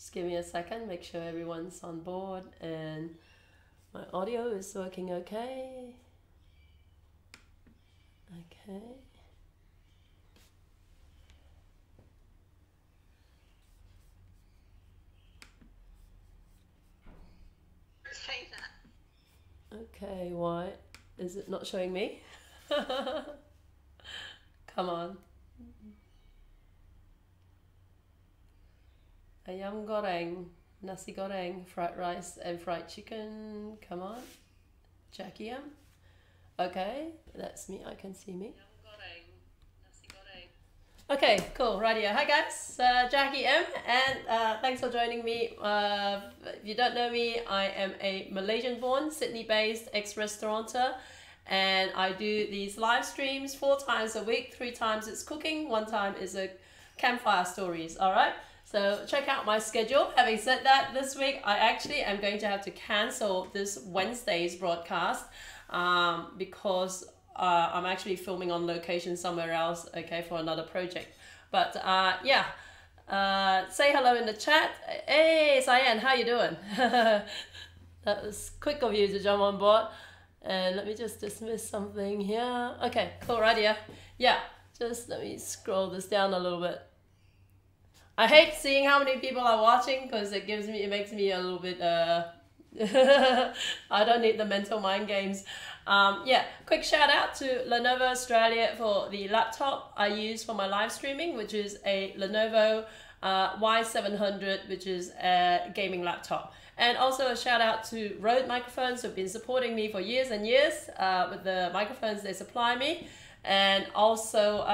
Just give me a second, make sure everyone's on board and my audio is working okay. Okay. Okay, why is it not showing me? Come on. Ayam Goreng, Nasi Goreng, fried rice and fried chicken. Come on. Jackie M. Okay, that's me. I can see me. Okay, cool. Rightio. Hi guys, Jackie M, and thanks for joining me. If you don't know me, I am a Malaysian-born, Sydney-based ex-restaurateur, and I do these live streams 4 times a week. 3 times it's cooking, 1 time is a campfire stories. All right. So check out my schedule. Having said that, this week I actually am going to have to cancel this Wednesday's broadcast because I'm actually filming on location somewhere else, okay, for another project. But yeah, say hello in the chat. Hey, Cyan, how you doing? That was quick of you to jump on board. And let me just dismiss something here. Okay, cool, right here. Yeah, just let me scroll this down a little bit. I hate seeing how many people are watching because it makes me a little bit, I don't need the mental mind games. Yeah, quick shout out to Lenovo Australia for the laptop I use for my live streaming, which is a Lenovo Y700, which is a gaming laptop. And also a shout out to Rode Microphones, who've been supporting me for years and years with the microphones they supply me. And also,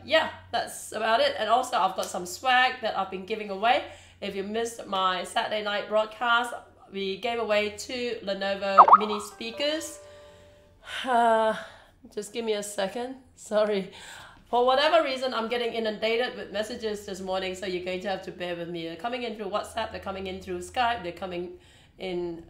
yeah, that's about it. And also I've got some swag that I've been giving away. If you missed my Saturday night broadcast, we gave away 2 Lenovo mini speakers. Just give me a second. Sorry. For whatever reason, I'm getting inundated with messages this morning, so you're going to have to bear with me. They're coming in through WhatsApp, they're coming in through Skype, they're coming in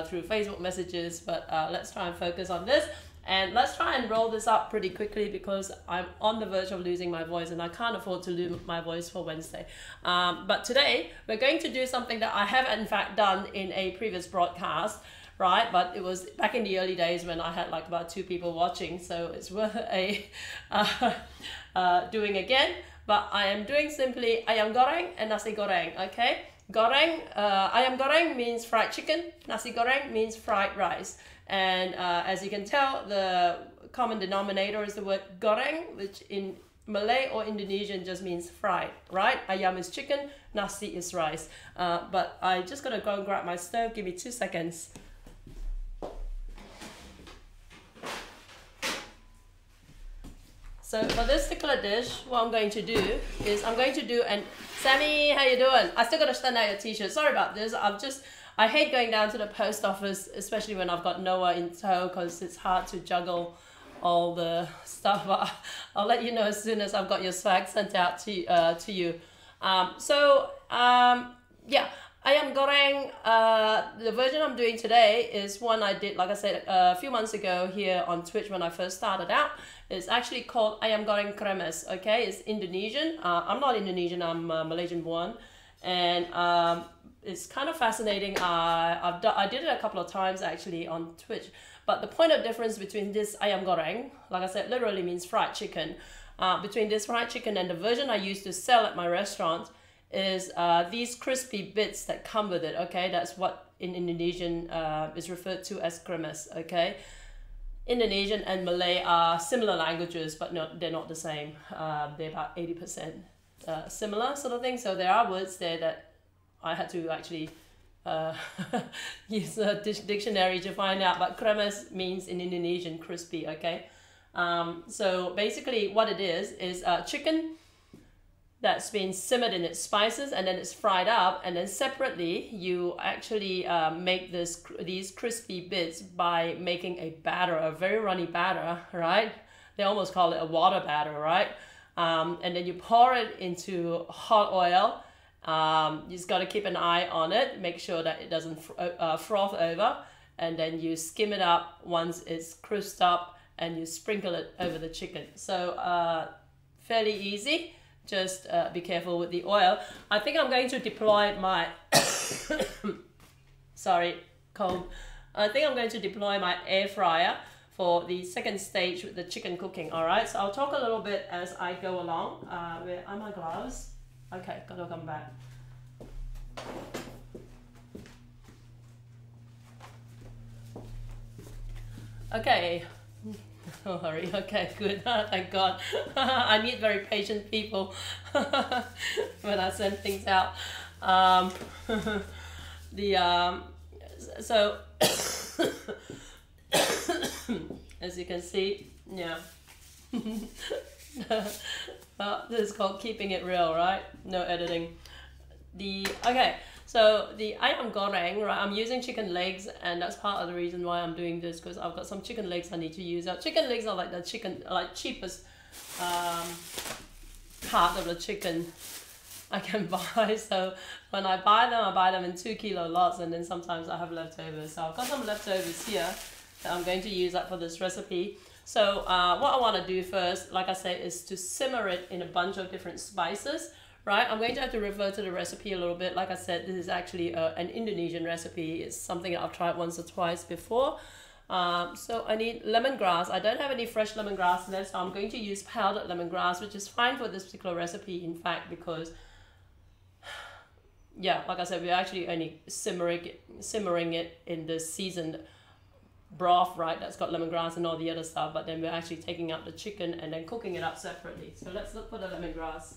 through Facebook messages, but let's try and focus on this. And let's try and roll this up pretty quickly because I'm on the verge of losing my voice and I can't afford to lose my voice for Wednesday. But today, we're going to do something that I have in fact done in a previous broadcast, right? But it was back in the early days when I had like about 2 people watching, so it's worth a doing again. But I am doing simply Ayam Goreng and Nasi Goreng, okay? Goreng, Ayam Goreng means fried chicken, Nasi Goreng means fried rice. And as you can tell, the common denominator is the word goreng, which in Malay or Indonesian just means fried, right? Ayam is chicken, nasi is rice. But I just gotta go and grab my stove. Give me 2 seconds. So for this particular dish, what I'm going to do is Sammy, how you doing? I still gotta stand out your t-shirt. Sorry about this. I hate going down to the post office, especially when I've got Noah in tow, because it's hard to juggle all the stuff. But I'll let you know as soon as I've got your swag sent out to you. Yeah, Ayam Goreng, the version I'm doing today is one I did, like I said, a few months ago here on Twitch when I first started out. It's actually called Ayam Goreng Kremes, okay? It's Indonesian. I'm not Indonesian, I'm Malaysian born. And it's kind of fascinating. I did it a couple of times actually on Twitch. But the point of difference between this Ayam Goreng, like I said, literally means fried chicken. Between this fried chicken and the version I used to sell at my restaurant is these crispy bits that come with it, okay? That's what in Indonesian is referred to as kremes, okay? Indonesian and Malay are similar languages, but they're not the same. They're about 80% similar sort of thing. So there are words there that I had to actually use a dictionary to find out, but kremes means in Indonesian crispy, okay? So basically what it is chicken that's been simmered in its spices and then it's fried up, and then separately you actually make these crispy bits by making a batter, a very runny batter, right? They almost call it a water batter, right? And then you pour it into hot oil. You just got to keep an eye on it, make sure that it doesn't froth over, and then you skim it up once it's crisped up and you sprinkle it over the chicken. So fairly easy. just be careful with the oil. I think I'm going to deploy my sorry, cold. I think I'm going to deploy my air fryer for the second stage with the chicken cooking. All right, so I'll talk a little bit as I go along. Where are my gloves? Okay, gotta come back. Okay. Don't hurry. Okay, good. Thank God. I need very patient people when I send things out. So as you can see, yeah. This is called keeping it real, right? No editing. Okay. So the Ayam Goreng, right, I'm using chicken legs, and that's part of the reason why I'm doing this, because I've got some chicken legs I need to use. Now, chicken legs are like the cheapest part of the chicken I can buy. So when I buy them in 2 kilo lots, and then sometimes I have leftovers. So I've got some leftovers here that I'm going to use up for this recipe. So what I want to do first, like I said, is to simmer it in a bunch of different spices. Right, I'm going to have to refer to the recipe a little bit. Like I said, this is actually an Indonesian recipe. It's something that I've tried once or twice before. So I need lemongrass. I don't have any fresh lemongrass left, so I'm going to use powdered lemongrass, which is fine for this particular recipe, in fact, because, yeah, like I said, we're actually only simmering it in the seasoned broth, right, that's got lemongrass and all the other stuff, but then we're actually taking out the chicken and then cooking it up separately. So let's look for the lemongrass.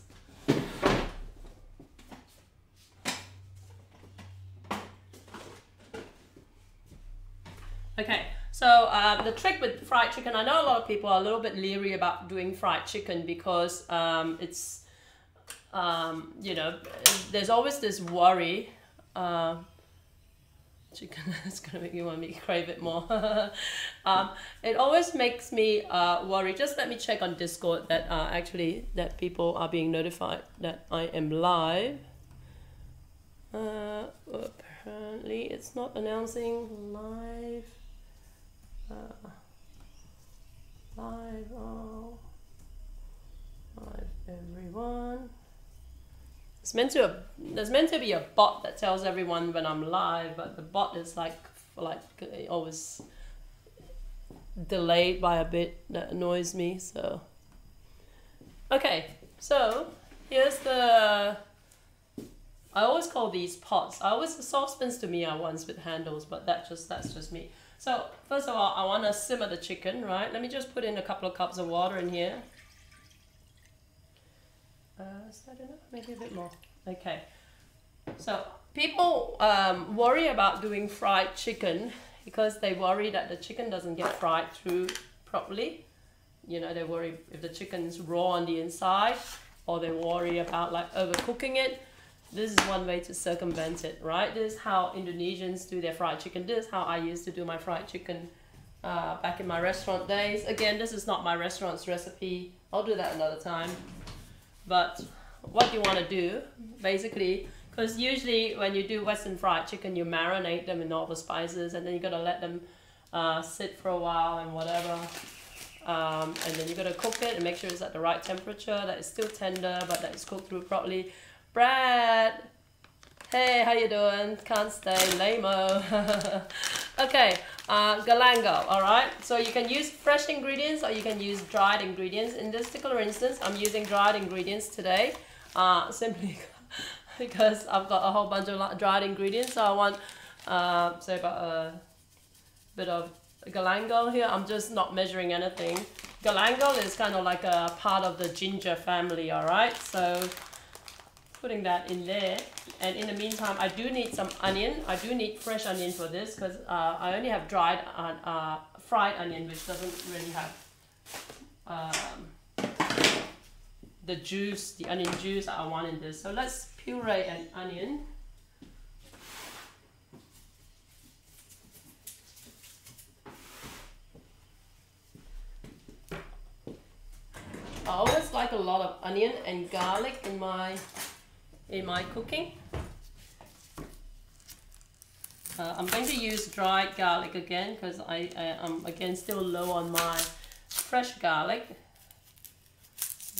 Okay, so the trick with fried chicken, I know a lot of people are a little bit leery about doing fried chicken because it's, you know, there's always this worry. Chicken is going to make you want me to crave it more. It always makes me worry. Just let me check on Discord that actually that people are being notified that I am live. Apparently it's not announcing live. Live, oh, live everyone. There's meant to be a bot that tells everyone when I'm live, but the bot is like always delayed by a bit. That annoys me. So okay, so here's the. I always call these pots. The saucepans to me are ones with handles, but that's just me. So first of all, I want to simmer the chicken, right? Let me just put in a couple of cups of water in here. Is that enough? Maybe a bit more. Okay. So people worry about doing fried chicken because they worry that the chicken doesn't get fried through properly. You know, they worry if the chicken's raw on the inside, or they worry about like overcooking it. This is one way to circumvent it, right? This is how Indonesians do their fried chicken. This is how I used to do my fried chicken back in my restaurant days. Again, this is not my restaurant's recipe. I'll do that another time. But what you want to do, basically, because usually when you do Western fried chicken, you marinate them in all the spices, and then you got to let them sit for a while and whatever. And then you got to cook it and make sure it's at the right temperature, that it's still tender, but that it's cooked through properly. Brad, hey, how you doing? Can't stay, lame-o. Okay, galangal, all right? So you can use fresh ingredients or you can use dried ingredients. In this particular instance, I'm using dried ingredients today, simply because I've got a whole bunch of dried ingredients. So I want, say about a bit of galangal here. I'm just not measuring anything. Galangal is kind of like a part of the ginger family, all right? So putting that in there, and in the meantime I do need some onion. I do need fresh onion for this because I only have dried fried onion, which doesn't really have the juice, the onion juice that I want in this. So let's puree an onion. I always like a lot of onion and garlic in my cooking. I'm going to use dried garlic again because I'm again still low on my fresh garlic,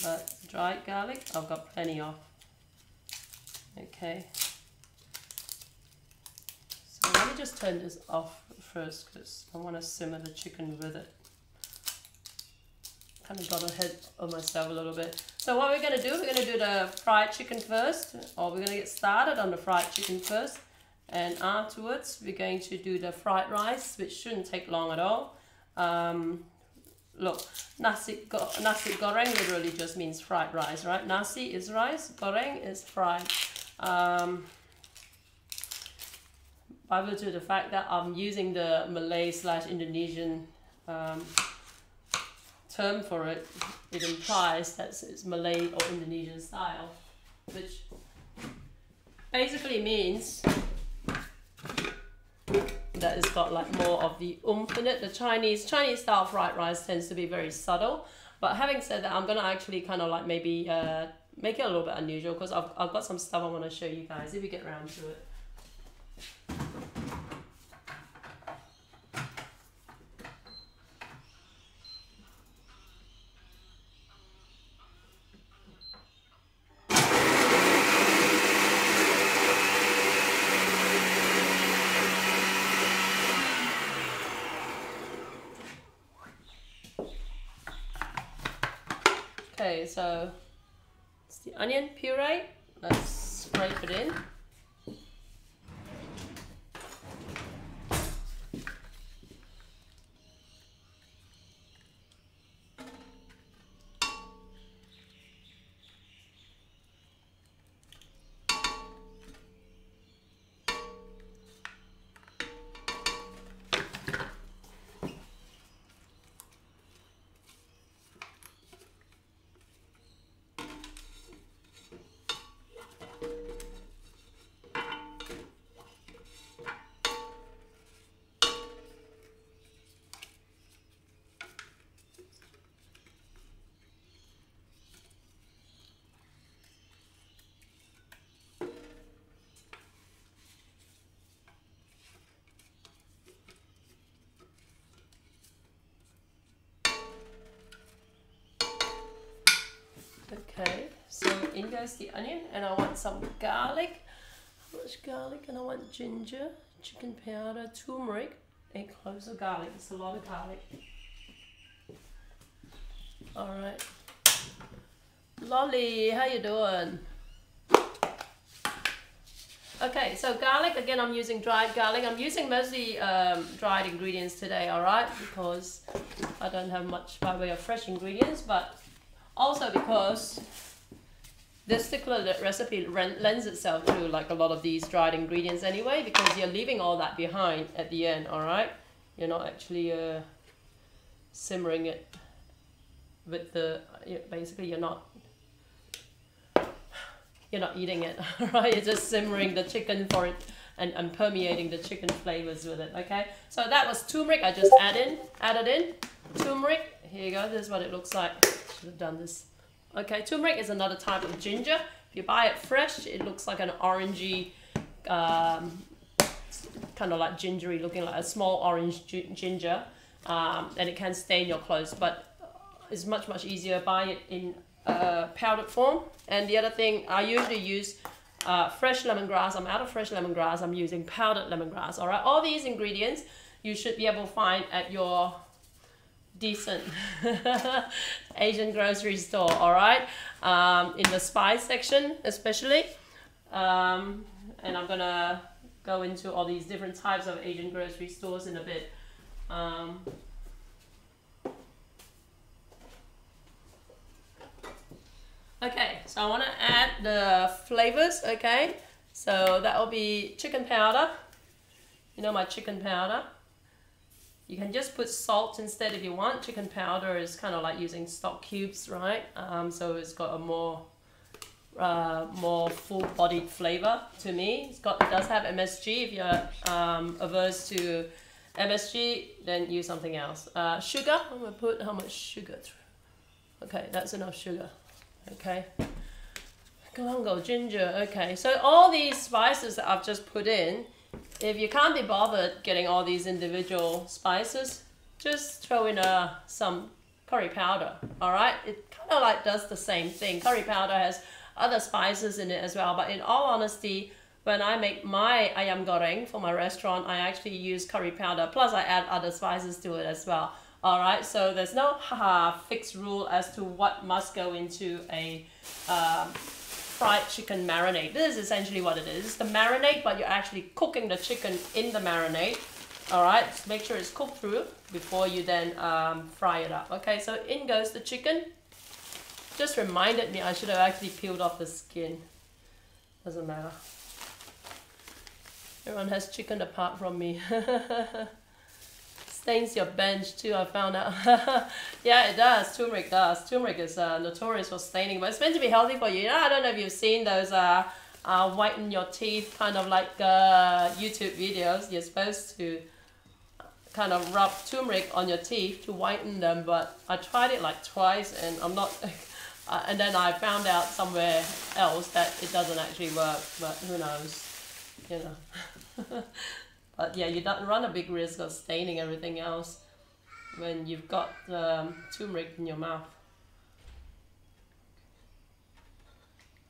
but dried garlic. I've got plenty of. Okay. So let me just turn this off first because I want to simmer the chicken with it. Kind of got ahead of myself a little bit. So what we're going to do, we're going to do the fried chicken first, or we're going to get started on the fried chicken first. And afterwards, we're going to do the fried rice, which shouldn't take long at all. Look, Nasi Goreng literally just means fried rice, right? Nasi is rice, Goreng is fried. By virtue of the fact that I'm using the Malay/Indonesian term for it, it implies that it's Malay or Indonesian style, which basically means that it's got like more of the oomph in it. The Chinese style fried rice tends to be very subtle, but having said that, I'm gonna actually kind of like maybe make it a little bit unusual because I've got some stuff I want to show you guys if we get around to it. Okay, so it's the onion puree. Let's scrape it in. Okay, so in goes the onion, and I want some garlic. How much garlic? And I want ginger, chicken powder, turmeric, 8 cloves of garlic. It's a lot of garlic. All right. Lolly, how you doing? Okay, so garlic, again, I'm using dried garlic. I'm using mostly dried ingredients today, all right? Because I don't have much by way of fresh ingredients, but also because this particular recipe lends itself to like a lot of these dried ingredients anyway, because you're leaving all that behind at the end, all right? You're not actually simmering it with the, basically you're not eating it, right? You're just simmering the chicken for it and permeating the chicken flavors with it, okay? So that was turmeric. I just added in turmeric. Here you go, this is what it looks like. Should have done this. Okay, turmeric is another type of ginger. If you buy it fresh, it looks like an orangey, kind of like gingery looking, like a small orange ginger, and it can stain your clothes, but it's much easier to buy it in powdered form. And the other thing, I usually use fresh lemongrass. I'm out of fresh lemongrass. I'm using powdered lemongrass. All right, all these ingredients you should be able to find at your decent Asian grocery store. All right, in the spice section especially, and I'm gonna go into all these different types of Asian grocery stores in a bit. Okay, so I want to add the flavors, okay? So that will be chicken powder. You know my chicken powder. You can just put salt instead if you want. Chicken powder is kind of like using stock cubes, right? So it's got a more full-bodied flavor to me. It does have MSG. If you're averse to MSG, then use something else. Sugar, I'm gonna put how much sugar through. Okay, that's enough sugar. Okay, galangal, ginger. Okay, so all these spices that I've just put in, if you can't be bothered getting all these individual spices, just throw in a curry powder. All right, it kind of like does the same thing. Curry powder has other spices in it as well, but in all honesty, when I make my ayam goreng for my restaurant, I actually use curry powder, plus I add other spices to it as well. All right, so there's no fixed rule as to what must go into a fried chicken marinade. This is essentially what it is. It's the marinade, but you're actually cooking the chicken in the marinade. All right, just make sure it's cooked through before you then fry it up. Okay, so in goes the chicken. Just reminded me I should have actually peeled off the skin. Doesn't matter. Everyone has chicken apart from me. Stains your bench too, I found out. Yeah, it does. Turmeric does. Turmeric is notorious for staining, but it's meant to be healthy for you. You know, I don't know if you've seen those whiten your teeth kind of like YouTube videos. You're supposed to kind of rub turmeric on your teeth to whiten them, but I tried it like twice and I'm not... and then I found out somewhere else that it doesn't actually work, but who knows, you know. But yeah, you don't run a big risk of staining everything else when you've got turmeric in your mouth.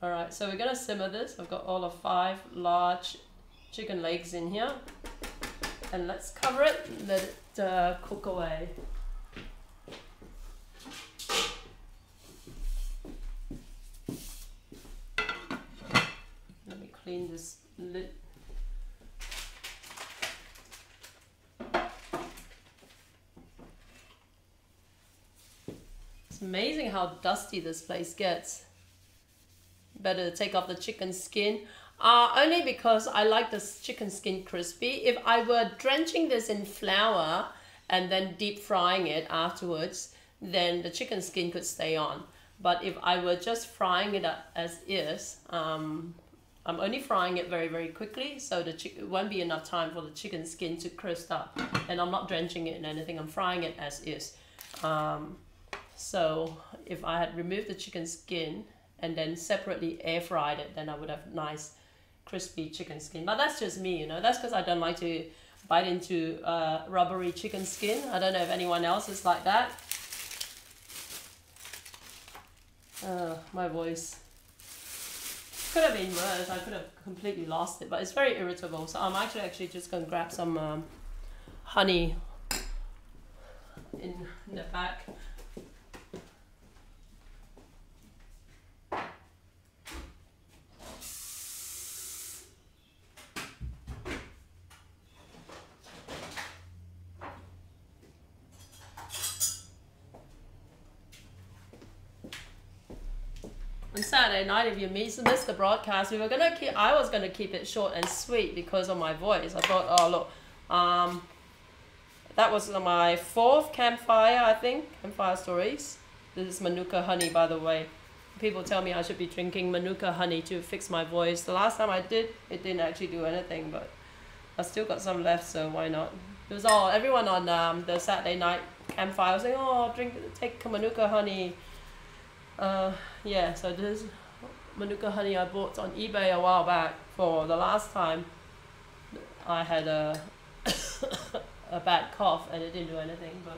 Alright, so we're gonna simmer this. I've got all of 5 large chicken legs in here. And let's cover it and let it cook away. Let me clean this lid. It's amazing how dusty this place gets. Better to take off the chicken skin. Only because I like this chicken skin crispy. If I were drenching this in flour and then deep frying it afterwards, then the chicken skin could stay on. But if I were just frying it as is, I'm only frying it very, very quickly, so it won't be enough time for the chicken skin to crisp up. And I'm not drenching it in anything, I'm frying it as is. So if I had removed the chicken skin and then separately air fried it, then I would have nice crispy chicken skin. But that's just me, you know. That's because I don't like to bite into rubbery chicken skin. I don't know if anyone else is like that. My voice. Could have been worse. I could have completely lost it, but it's very irritable. So I'm actually just going to grab some honey in the back. On Saturday night, if you missed the broadcast, I was gonna keep it short and sweet because of my voice. I thought, oh look, that was my 4th campfire, I think, campfire stories. This is Manuka honey, by the way. People tell me I should be drinking Manuka honey to fix my voice. The last time I did, it didn't actually do anything, but I still got some left, so why not? It was everyone on the Saturday night campfire was saying, oh, take Manuka honey. Yeah, so this Manuka honey I bought on eBay a while back for the last time I had a a bad cough and it didn't do anything, but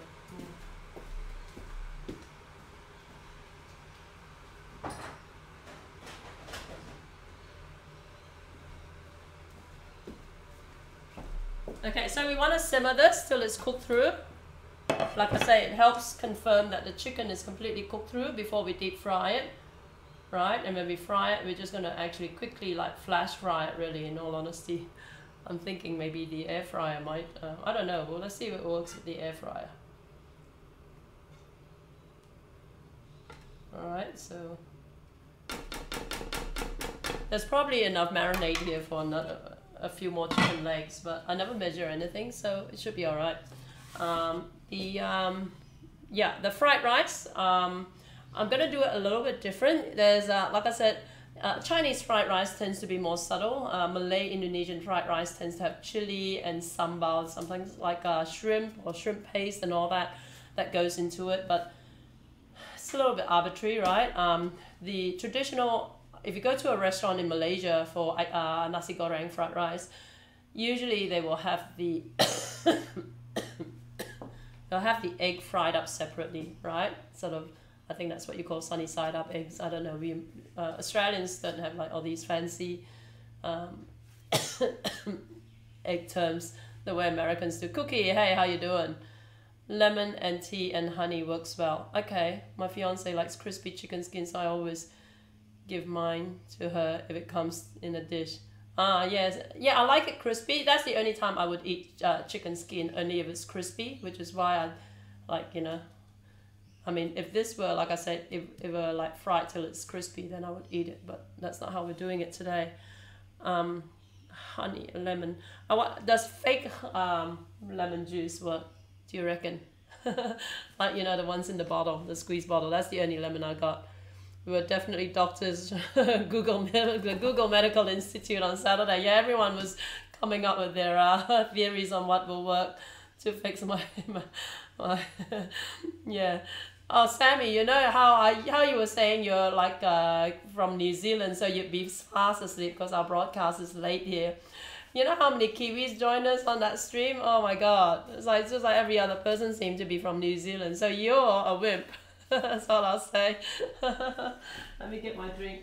okay, so we want to simmer this till it's cooked through. Like I say, it helps confirm that the chicken is completely cooked through before we deep fry it, right? And when we fry it, we're just going to actually quickly like flash fry it, really, in all honesty. I'm thinking maybe the air fryer might, I don't know, well, let's see if it works with the air fryer. Alright, so there's probably enough marinade here for a few more chicken legs, but I never measure anything, so it should be alright. The fried rice, I'm gonna do it a little bit different. There's like I said, Chinese fried rice tends to be more subtle. Malay Indonesian fried rice tends to have chili and sambal, something like shrimp or shrimp paste and all that goes into it, but it's a little bit arbitrary, right? The traditional, if you go to a restaurant in Malaysia for Nasi Goreng fried rice, usually they will have the they'll have the egg fried up separately, right? Sort of, I think that's what you call sunny side up eggs. I don't know. We Australians don't have like all these fancy egg terms the way Americans do. Cookie, hey, how you doing? Lemon and tea and honey works well. Okay, my fiance likes crispy chicken skin, so I always give mine to her if it comes in a dish. Yes, yeah, I like it crispy. That's the only time I would eat chicken skin, only if it's crispy, which is why I like, you know, I mean, if this were, like I said, if it were like fried till it's crispy, then I would eat it, but that's not how we're doing it today. Honey, lemon. Does fake lemon juice work, do you reckon? Like, you know, the ones in the bottle, the squeeze bottle, that's the only lemon I got. We were definitely doctors, the Google Medical Institute on Saturday. Yeah, everyone was coming up with their theories on what will work to fix my yeah. Oh, Sammy, you know how you were saying you're like from New Zealand, so you'd be fast asleep because our broadcast is late here. You know how many Kiwis joined us on that stream? Oh my God, it's just like every other person seemed to be from New Zealand. So you're a wimp. That's all I'll say. Let me get my drink.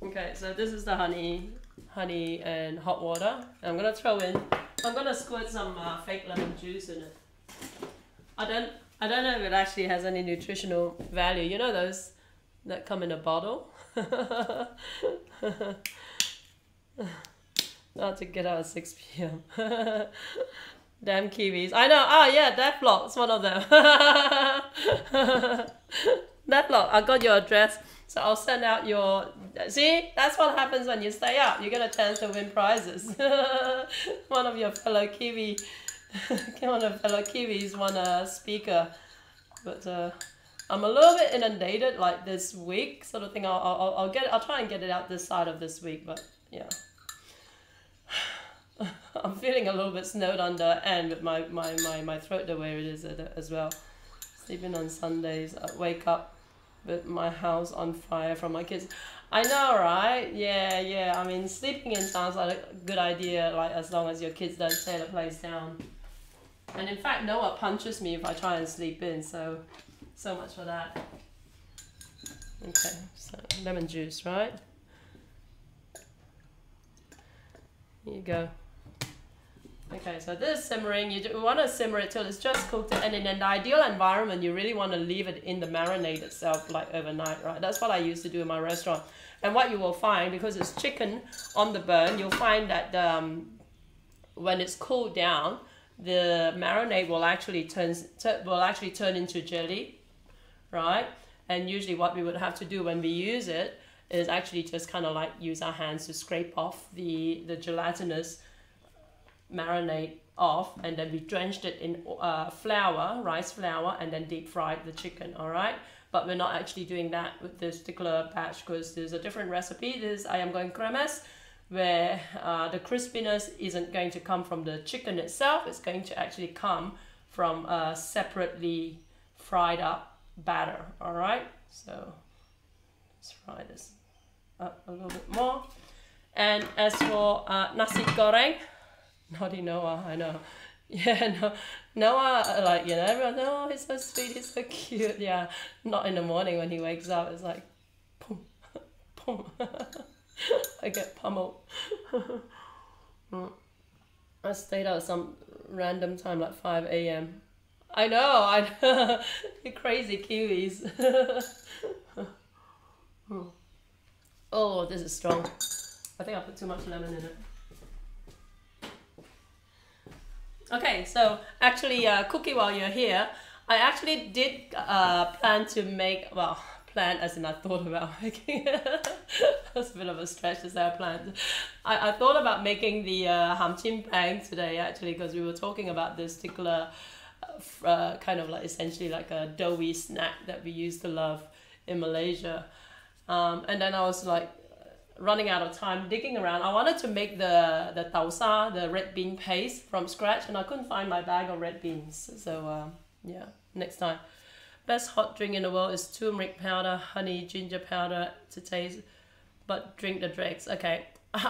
Okay, so this is the honey and hot water. I'm gonna I'm gonna squirt some fake lemon juice in it. I don't know if it actually has any nutritional value. You know those that come in a bottle? Not to get out at 6 p.m. Damn Kiwis. I know. Oh yeah, Deathlock's one of them. Deathlock, I got your address. So I'll send out your... See? That's what happens when you stay up. You get a chance to win prizes. One of your fellow Kiwis won a speaker. But I'm a little bit inundated like this week, sort of thing. I'll try and get it out this side of this week, but yeah. I'm feeling a little bit snowed under and with my throat the way it is as well. Sleeping on Sundays, I wake up with my house on fire from my kids. I know, right? Yeah. I mean, sleeping in sounds like a good idea, like as long as your kids don't tear the place down. And in fact, Noah punches me if I try and sleep in, so much for that. Okay, so lemon juice, right? Here you go. Okay, so this is simmering. You want to simmer it till it's just cooked, and in an ideal environment, you really want to leave it in the marinade itself, like overnight, right? That's what I used to do in my restaurant. And what you will find, because it's chicken on the bone, you'll find that when it's cooled down, the marinade will actually turn into jelly, right? And usually, what we would have to do when we use it is actually just kind of like use our hands to scrape off the gelatinous marinade off, and then we drenched it in rice flour, and then deep fried the chicken. All right, but we're not actually doing that with this particular batch because there's a different recipe. This is Ayam Goreng, where the crispiness isn't going to come from the chicken itself. It's going to actually come from a separately fried up batter. All right, so let's fry this up a little bit more. And as for Nasi Goreng, naughty Noah, I know. Yeah, no, Noah, like, you know, everyone, oh, he's so sweet, he's so cute. Yeah, not in the morning when he wakes up. It's like, boom, boom. I get pummeled. I stayed out some random time, like 5 a.m. I know, you crazy Kiwis. Oh, this is strong. I think I put too much lemon in it. Okay, so actually, Cookie, while you're here, I actually did plan to make, well, plan as in I thought about making it. That's a bit of a stretch to say I planned. I thought about making the ham chim pang today, actually, because we were talking about this particular kind of like essentially like a doughy snack that we used to love in Malaysia. And then I was like running out of time digging around. I wanted to make the tausa, the red bean paste from scratch, and I couldn't find my bag of red beans. So yeah, next time. best hot drink in the world is turmeric powder, honey, ginger powder to taste, but drink the dregs. Okay.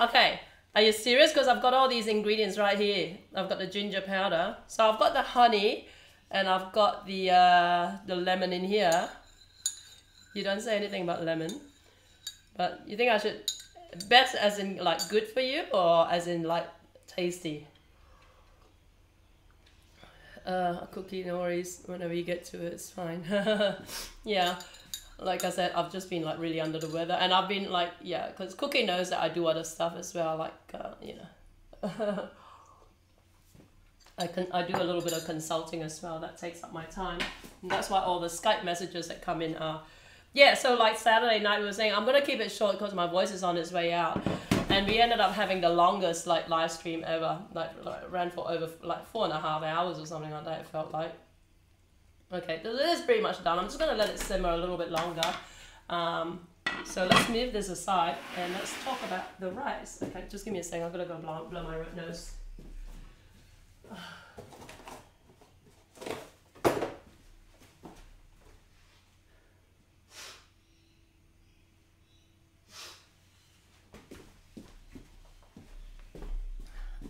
Okay. Are you serious? Because I've got all these ingredients right here. I've got the ginger powder. So I've got the honey and I've got the lemon in here. You don't say anything about lemon. But you think I should, best as in like good for you or as in like tasty? A cookie, no worries. Whenever you get to it, it's fine. Yeah. Like I said, I've just been like really under the weather, and I've been like, yeah, because Cookie knows that I do other stuff as well, like you know, I do a little bit of consulting as well. That takes up my time, and that's why all the Skype messages that come in are, yeah. So like Saturday night, we were saying I'm gonna keep it short because my voice is on its way out, and we ended up having the longest like live stream ever. Like ran for over like 4.5 hours or something like that. It felt like. Okay, this is pretty much done. I'm just going to let it simmer a little bit longer. So let's move this aside and let's talk about the rice. Okay, just give me a second. I'm going to go blow my nose.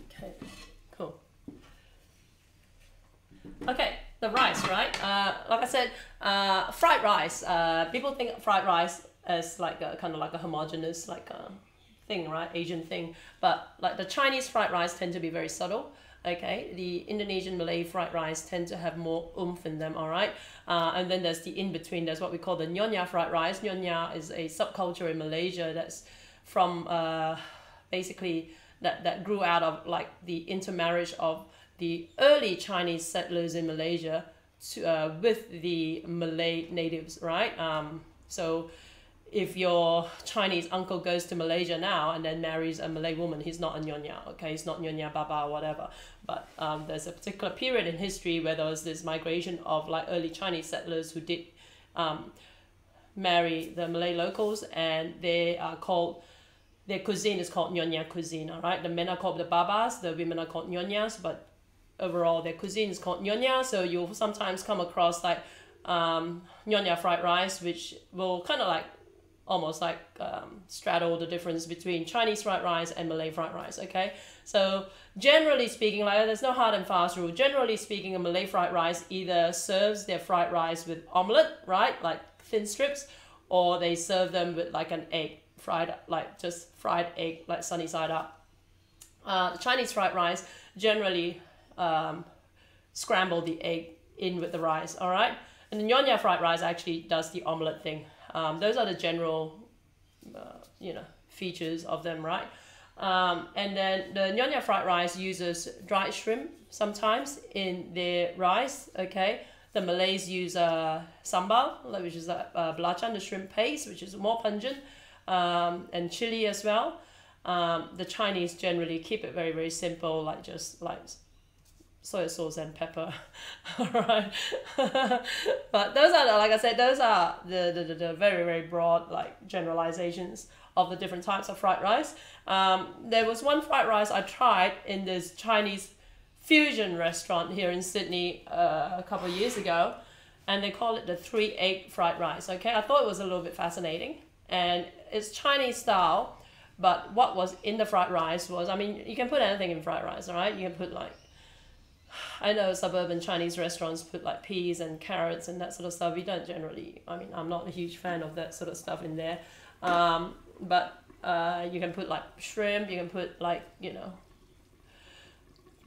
Okay, cool. Okay. The rice, right? Like I said, fried rice. People think fried rice as like a kind of like a homogeneous like thing, right? Asian thing. But like the Chinese fried rice tend to be very subtle. Okay, the Indonesian, Malay fried rice tend to have more oomph in them. All right, and then there's the in between. There's what we call the Nyonya fried rice. Nyonya is a subculture in Malaysia that's from basically that grew out of like the intermarriage of the early Chinese settlers in Malaysia to, with the Malay natives, right? So if your Chinese uncle goes to Malaysia now and then marries a Malay woman, he's not a Nyonya, okay? He's not Nyonya Baba or whatever. But there's a particular period in history where there was this migration of like early Chinese settlers who did marry the Malay locals, and they are called, their cuisine is called Nyonya cuisine, all right? The men are called the Babas, the women are called Nyonyas, but overall their cuisine is called Nyonya. So you'll sometimes come across like Nyonya fried rice, which will kind of like almost like straddle the difference between Chinese fried rice and Malay fried rice, okay? So generally speaking, like there's no hard and fast rule. Generally speaking, a Malay fried rice either serves their fried rice with omelette, right? Like thin strips, or they serve them with like an egg, fried, like just fried egg, like sunny side up. The Chinese fried rice generally scramble the egg in with the rice, all right? And the Nyonya fried rice actually does the omelette thing. Those are the general, you know, features of them, right? And then the Nyonya fried rice uses dried shrimp sometimes in their rice, okay? The Malays use sambal, which is belacan, the shrimp paste, which is more pungent, and chili as well. The Chinese generally keep it very, very simple, like just like soy sauce and pepper. All right. But those are, like I said, those are the very, very broad like generalizations of the different types of fried rice. There was one fried rice I tried in this Chinese fusion restaurant here in Sydney a couple of years ago, and they call it the 3-egg fried rice. Okay, I thought it was a little bit fascinating, and it's Chinese style, but what was in the fried rice was, I mean, you can put anything in fried rice, all right? You can put like, I know suburban Chinese restaurants put like peas and carrots and that sort of stuff. We don't generally, I mean, I'm not a huge fan of that sort of stuff in there. But you can put like shrimp, you can put like, you know,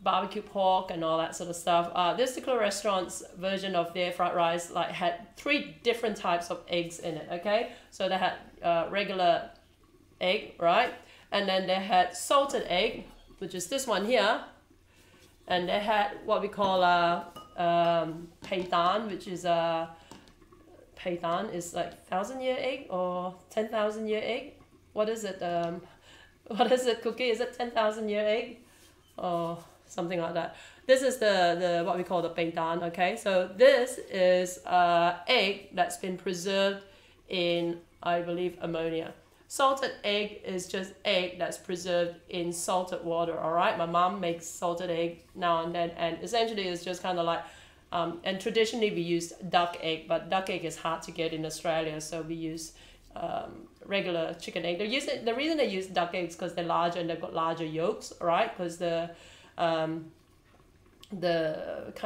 barbecue pork and all that sort of stuff. This particular restaurant's version of their fried rice like had 3 different types of eggs in it, okay? So they had regular egg, right? And then they had salted egg, which is this one here. And they had what we call peidan, which is peidan is like 1,000-year egg or 10,000-year egg. What is it? What is it, Cookie? Is it 10,000-year egg or something like that? This is the what we call the peidan. Okay, so this is egg that's been preserved in, I believe, ammonia. Salted egg is just egg that's preserved in salted water, all right? My mom makes salted egg now and then, and essentially it's just kind of like And traditionally we use duck egg, but duck egg is hard to get in Australia, so we use regular chicken egg. The reason they use duck eggs because they're larger and they've got larger yolks, right? Because the kind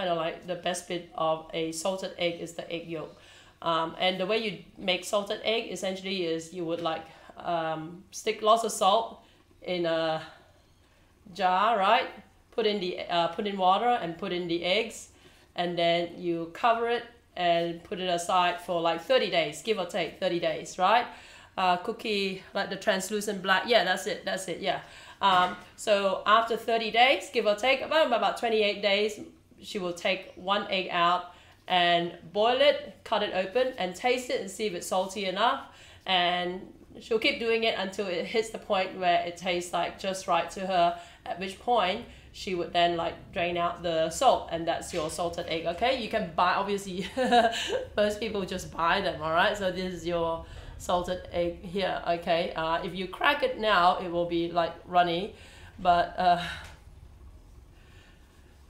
of like the best bit of a salted egg is the egg yolk. And the way you make salted egg essentially is you would like stick lots of salt in a jar, right? Put in water and put in the eggs, and then you cover it and put it aside for like 30 days, give or take 30 days, right? Cookie, like the translucent black, yeah, that's it, yeah. So after 30 days, give or take, about 28 days, she will take one egg out and boil it, cut it open and taste it and see if it's salty enough. And she'll keep doing it until it hits the point where it tastes like just right to her, at which point she would then like drain out the salt, and that's your salted egg. Okay, you can buy, obviously most people just buy them, all right? So this is your salted egg here. Okay, if you crack it now it will be like runny, but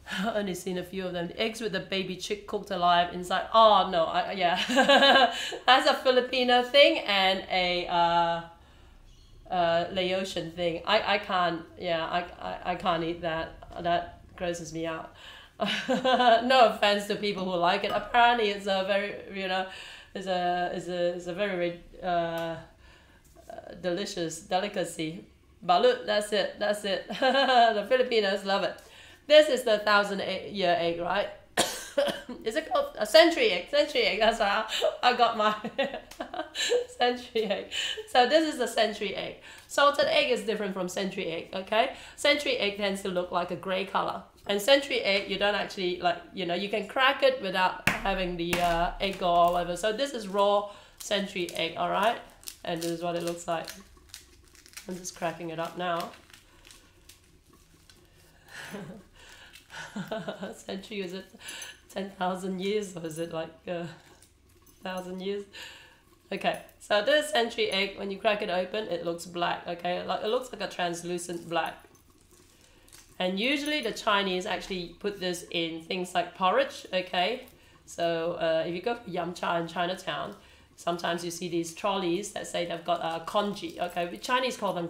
I've only seen a few of them. The eggs with the baby chick cooked alive inside. Oh no, yeah. That's a Filipino thing and a Laotian thing. I can't, yeah, I can't eat that. That grosses me out. No offense to people who like it. Apparently it's a very, you know, is a very delicious delicacy. Balut, that's it. The Filipinos love it. This is the 1,000-year egg, right? Is it called a century egg? Century egg, that's how I got my century egg. So this is the century egg. Salted egg is different from century egg, okay? Century egg tends to look like a gray color. And century egg, you don't actually, like, you know, you can crack it without having the egg go all over. So this is raw century egg, all right? And this is what it looks like. I'm just cracking it up now. Century, is it 10,000 years or is it like 1,000 years? Okay, so this century egg, when you crack it open, it looks black, okay? Like, it looks like a translucent black. And usually the Chinese actually put this in things like porridge, okay? So if you go to Yum Cha in Chinatown, sometimes you see these trolleys that say they've got congee, okay? The Chinese call them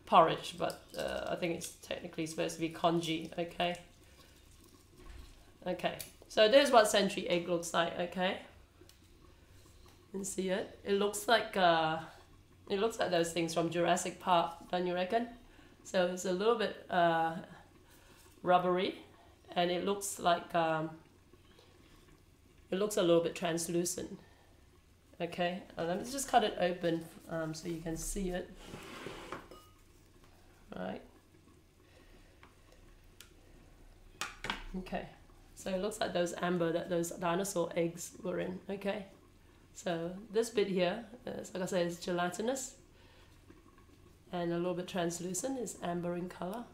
porridge, but I think it's technically supposed to be congee, okay? Okay, so this is what century egg looks like, okay? You can see it. It looks like those things from Jurassic Park, don't you reckon? So it's a little bit rubbery, and it looks like it looks a little bit translucent. Okay, let me just cut it open so you can see it. Right. Okay, so it looks like those amber that those dinosaur eggs were in. Okay, so this bit here, like I said, is gelatinous and a little bit translucent. It's amber in color,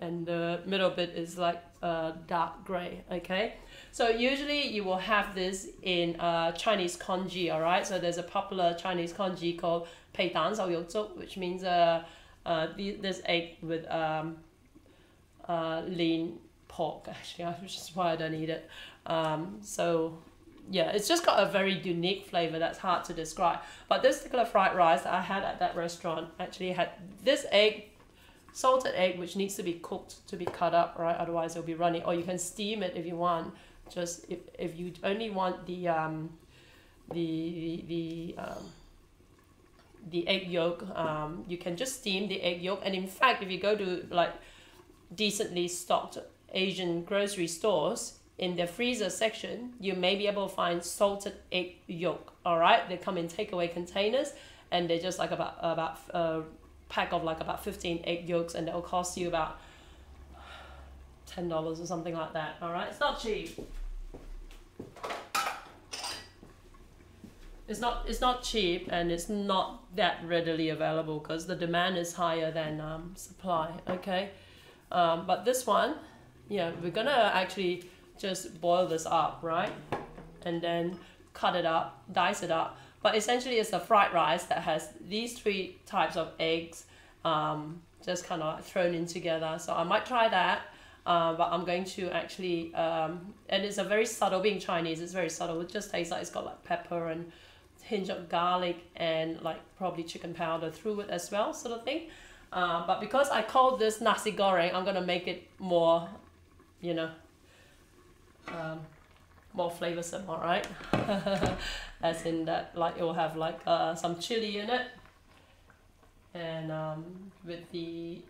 and the middle bit is like dark gray. Okay, so usually you will have this in Chinese congee. All right, so there's a popular Chinese congee called 配蛋瘦肉粥, which means this egg with lean pork, actually, which is why I don't eat it. So yeah, it's just got a very unique flavor that's hard to describe. But this particular fried rice that I had at that restaurant actually had this egg, salted egg, which needs to be cooked to be cut up, right? Otherwise it'll be runny. Or you can steam it if you want. Just if you only want the egg yolk, you can just steam the egg yolk. And in fact, if you go to like decently stocked Asian grocery stores, in the freezer section, you may be able to find salted egg yolk. All right, they come in takeaway containers, and they're just like about a pack of like about 15 egg yolks, and they'll cost you about $10 or something like that. All right, it's not cheap. It's not cheap, and it's not that readily available because the demand is higher than supply. Okay, but this one, yeah, we're gonna actually just boil this up, right? And then cut it up, dice it up. But essentially it's a fried rice that has these three types of eggs just kind of thrown in together. So I might try that. But I'm going to actually, and it's a very subtle, being Chinese, it's very subtle. It just tastes like it's got like pepper and hinge of garlic and like probably chicken powder through it as well, sort of thing. But because I call this Nasi Goreng, I'm gonna make it more, you know, more flavoursome, alright? As in that, like, it will have like some chili in it, and with the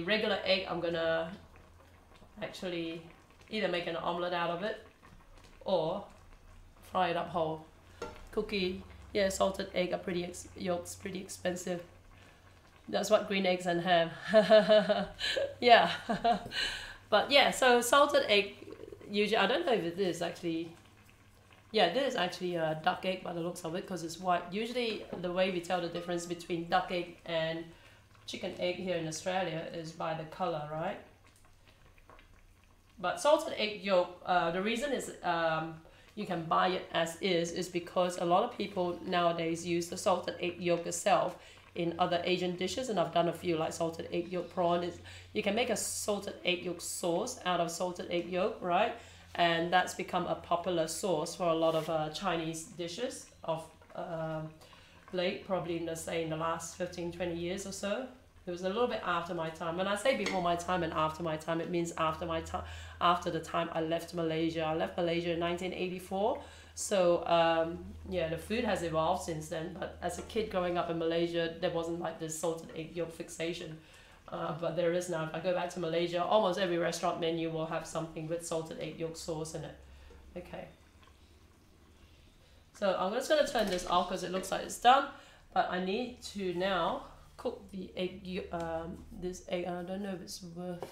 regular egg, I'm gonna actually either make an omelette out of it or fry it up whole. Cookie, yeah, salted egg are yolk's pretty expensive. That's what green eggs and ham. Yeah. But yeah, so salted egg, usually, I don't know if it is actually, yeah, this is actually a duck egg by the looks of it, because it's white. Usually the way we tell the difference between duck egg and chicken egg here in Australia is by the color, right? But salted egg yolk, the reason is you can buy it as is because a lot of people nowadays use the salted egg yolk itself in other Asian dishes, and I've done a few like salted egg yolk prawn. You can make a salted egg yolk sauce out of salted egg yolk, right? And that's become a popular sauce for a lot of Chinese dishes of late, probably in the last 15-20 years or so. It was a little bit after my time. When I say before my time and after my time, it means after my time, after the time I left Malaysia. I left Malaysia in 1984. So yeah, the food has evolved since then. But as a kid growing up in Malaysia, there wasn't like this salted egg yolk fixation. But there is now. If I go back to Malaysia, almost every restaurant menu will have something with salted egg yolk sauce in it. Okay. So I'm just going to turn this off because it looks like it's done. But I need to now cook the egg. This egg, I don't know if it's worth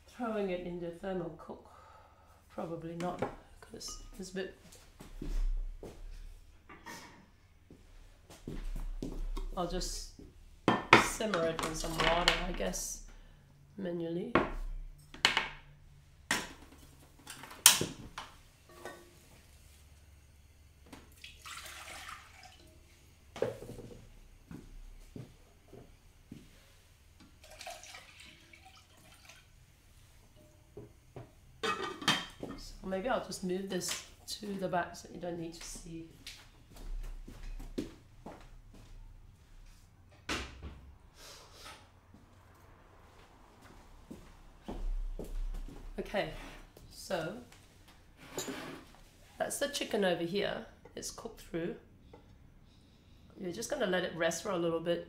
throwing it in the thermal cook. Probably not, because it's a bit. I'll just simmer it in some water, I guess, manually. So maybe I'll just move this to the back so you don't need to see. Okay, so that's the chicken over here. It's cooked through. You're just going to let it rest for a little bit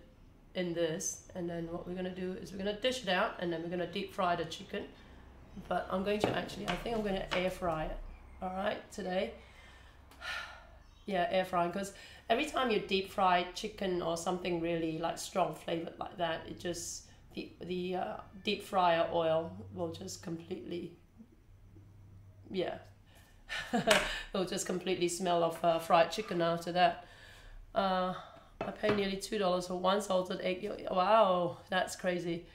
in this, and then what we're going to do is we're going to dish it out, and then we're going to deep fry the chicken. But I'm going to actually, I think I'm going to air fry it, all right, today. Yeah, air frying, because every time you deep fry chicken or something really like strong flavored like that, it just, the deep fryer oil will just completely, yeah, it'll just completely smell of fried chicken after that. I pay nearly $2 for one salted egg. Wow, that's crazy.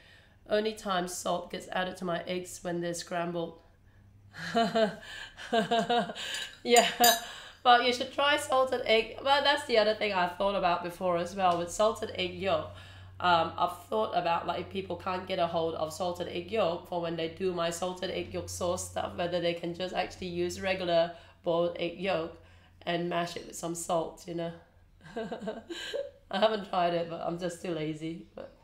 Only time salt gets added to my eggs when they're scrambled. Yeah, but you should try salted egg. Well, that's the other thing I've thought about before as well with salted egg yolk. I've thought about, like, if people can't get a hold of salted egg yolk for when they do my salted egg yolk sauce stuff, whether they can just actually use regular boiled egg yolk and mash it with some salt, you know. I haven't tried it, but I'm just too lazy. But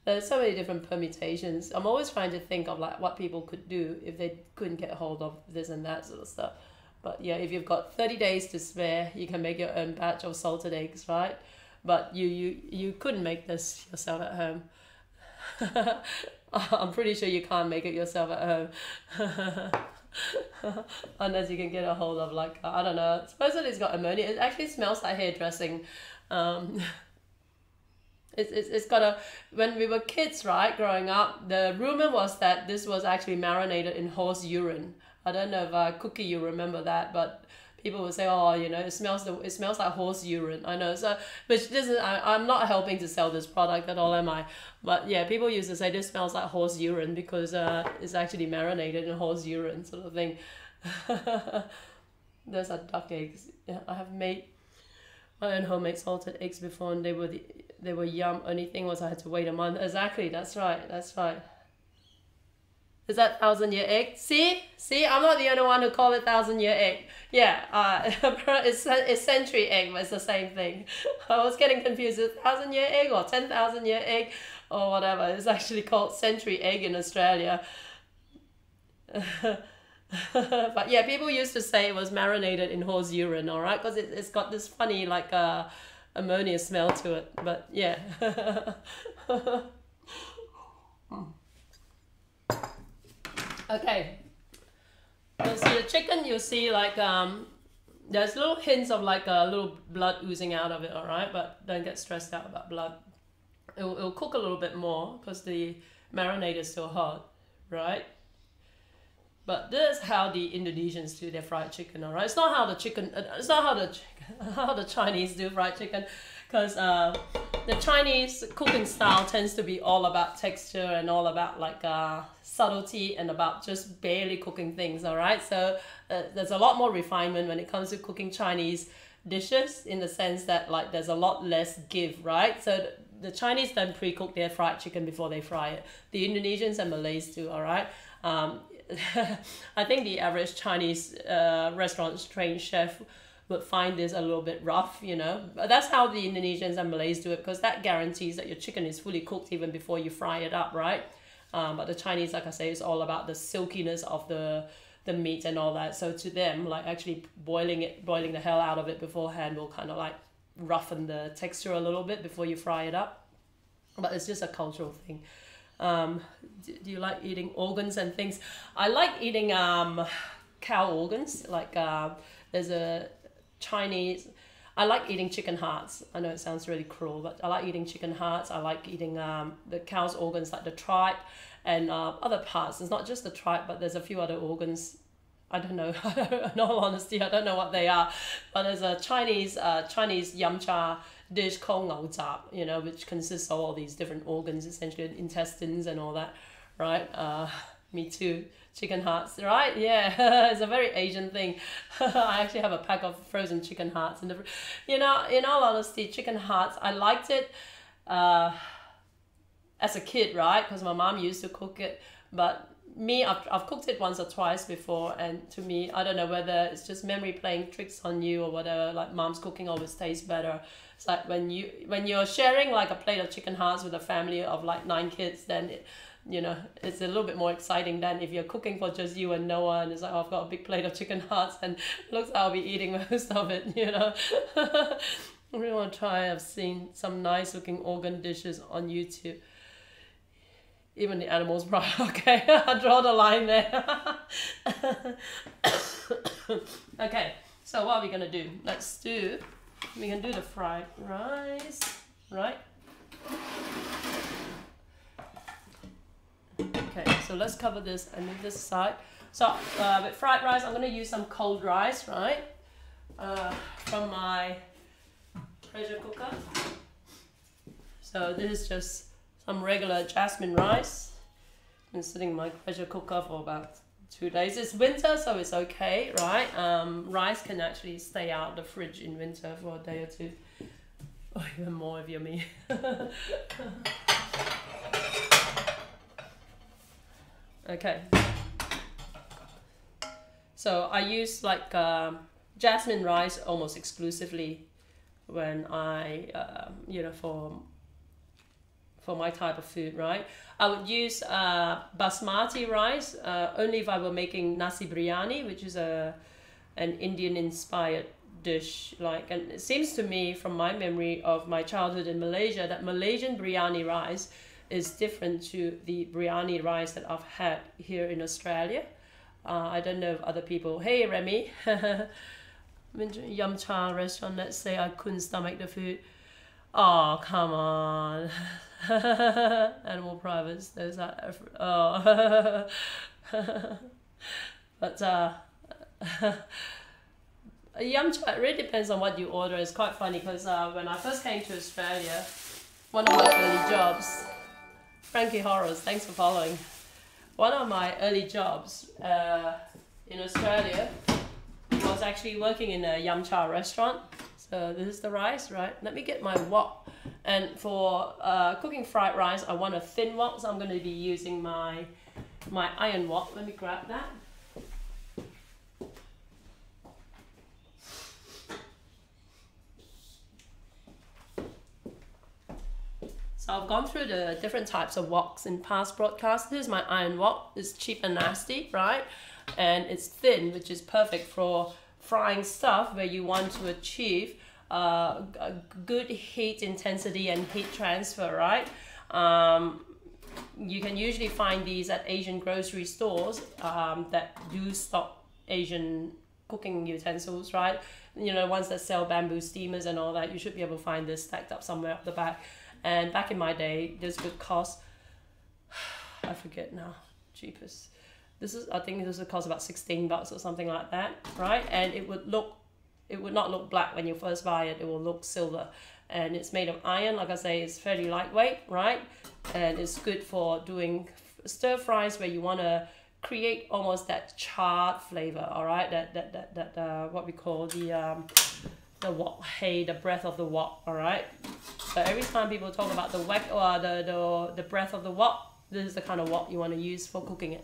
there's so many different permutations. I'm always trying to think of like what people could do if they couldn't get a hold of this and that sort of stuff. But yeah, if you've got 30 days to spare, you can make your own batch of salted eggs, right? But you couldn't make this yourself at home. I'm pretty sure you can't make it yourself at home. Unless you can get a hold of, like, I don't know, supposedly it's got ammonia. It actually smells like hairdressing. It's got a, when we were kids, right, growing up, the rumor was that this was actually marinated in horse urine. I don't know if Cookie, you remember that, but people would say, oh, you know, it smells like horse urine. I know, so, which this is, I'm not helping to sell this product at all, am I? But yeah, people used to say this smells like horse urine because it's actually marinated in horse urine, sort of thing. Those are duck eggs. Yeah, I have made my own homemade salted eggs before, and they they were yum. Only thing was I had to wait a month. Exactly, that's right, that's right. Is that 1,000-year egg? See, I'm not the only one who called it 1,000-year egg. Yeah, it's century egg, but it's the same thing. I was getting confused. Is it 1,000-year egg or 10,000-year egg or whatever? It's actually called century egg in Australia. But yeah, people used to say it was marinated in horse urine, all right, because it's got this funny like ammonia smell to it. But yeah. Okay, so see the chicken, you see like there's little hints of like a little blood oozing out of it, all right, but don't get stressed out about blood. It'll cook a little bit more because the marinade is still hot, right? But this is how the Indonesians do their fried chicken, all right? It's not how the chicken, it's not how the Chinese do fried chicken, because the Chinese cooking style tends to be all about texture and all about like subtlety and about just barely cooking things, all right? So there's a lot more refinement when it comes to cooking Chinese dishes, in the sense that like there's a lot less give, right? So the Chinese don't pre-cook their fried chicken before they fry it. The Indonesians and Malays do, all right? I think the average Chinese restaurant trained chef would find this a little bit rough, you know. But that's how the Indonesians and Malays do it, because that guarantees that your chicken is fully cooked even before you fry it up, right? But the Chinese, like I say, is all about the silkiness of the meat and all that. So to them, like actually boiling the hell out of it beforehand will kind of like roughen the texture a little bit before you fry it up. But it's just a cultural thing. Do you like eating organs and things? I like eating cow organs. Like there's a Chinese, I like eating chicken hearts. I know it sounds really cruel, but I like eating chicken hearts. I like eating the cow's organs, like the tripe and other parts. It's not just the tripe, but there's a few other organs. I don't know. In all honesty, I don't know what they are. But there's a Chinese yum cha dish called ngao zap, you know, which consists of all these different organs, essentially intestines and all that, right? Me too. Chicken hearts, right? Yeah, it's a very Asian thing. I actually have a pack of frozen chicken hearts. You know, in all honesty, chicken hearts, I liked it as a kid, right? Because my mom used to cook it. But me, I've cooked it once or twice before, and to me, I don't know whether it's just memory playing tricks on you or whatever, like mom's cooking always tastes better. It's like when you're sharing like a plate of chicken hearts with a family of like 9 kids, then you know, it's a little bit more exciting than if you're cooking for just you and no one. It's like, oh, I've got a big plate of chicken hearts and looks like I'll be eating most of it, you know. I really want to try. I've seen some nice looking organ dishes on YouTube. Even the animals, right? Okay, I draw the line there. Okay, so what are we gonna do? We can do the fried rice, right? Okay, so let's cover this and move this aside. So with fried rice, I'm gonna use some cold rice, right? From my pressure cooker. So this is just some regular jasmine rice. Been sitting in my pressure cooker for about 2 days. It's winter, so it's okay, right? Rice can actually stay out of the fridge in winter for a day or two. Or even more if you're me. Okay. So I use like jasmine rice almost exclusively when I, you know, for my type of food, right? I would use basmati rice only if I were making nasi biryani, which is an Indian-inspired dish. Like, and it seems to me, from my memory of my childhood in Malaysia, that Malaysian biryani rice is different to the biryani rice that I've had here in Australia. I don't know if other people. Hey, Remy. Yum cha restaurant. Let's say I couldn't stomach the food. Oh, come on. Animal privates. There's that. Oh. But yum cha, it really depends on what you order. It's quite funny because when I first came to Australia, one of my early jobs, Frankie Horrors, thanks for following. One of my early jobs in Australia was actually working in a yum cha restaurant. So this is the rice, right? Let me get my wok And for cooking fried rice, I want a thin wok, so I'm going to be using my iron wok. Let me grab that. So I've gone through the different types of woks in past broadcasts. Here's my iron wok. It's cheap and nasty, right? And it's thin, which is perfect for frying stuff where you want to achieve a good heat intensity and heat transfer, right? You can usually find these at Asian grocery stores that do stock Asian cooking utensils, right? You know, ones that sell bamboo steamers and all that. You should be able to find this stacked up somewhere up the back. And back in my day, this would cost, I forget now, cheapest. I think this would cost about $16 or something like that, right? And it would not look black when you first buy it. It will look silver, and it's made of iron. Like I say, it's fairly lightweight, right? And it's good for doing stir fries where you want to create almost that charred flavor. All right, that what we call the wok, hey, the breath of the wok. All right. So every time people talk about the wok or the breath of the wok, this is the kind of wok you want to use for cooking it.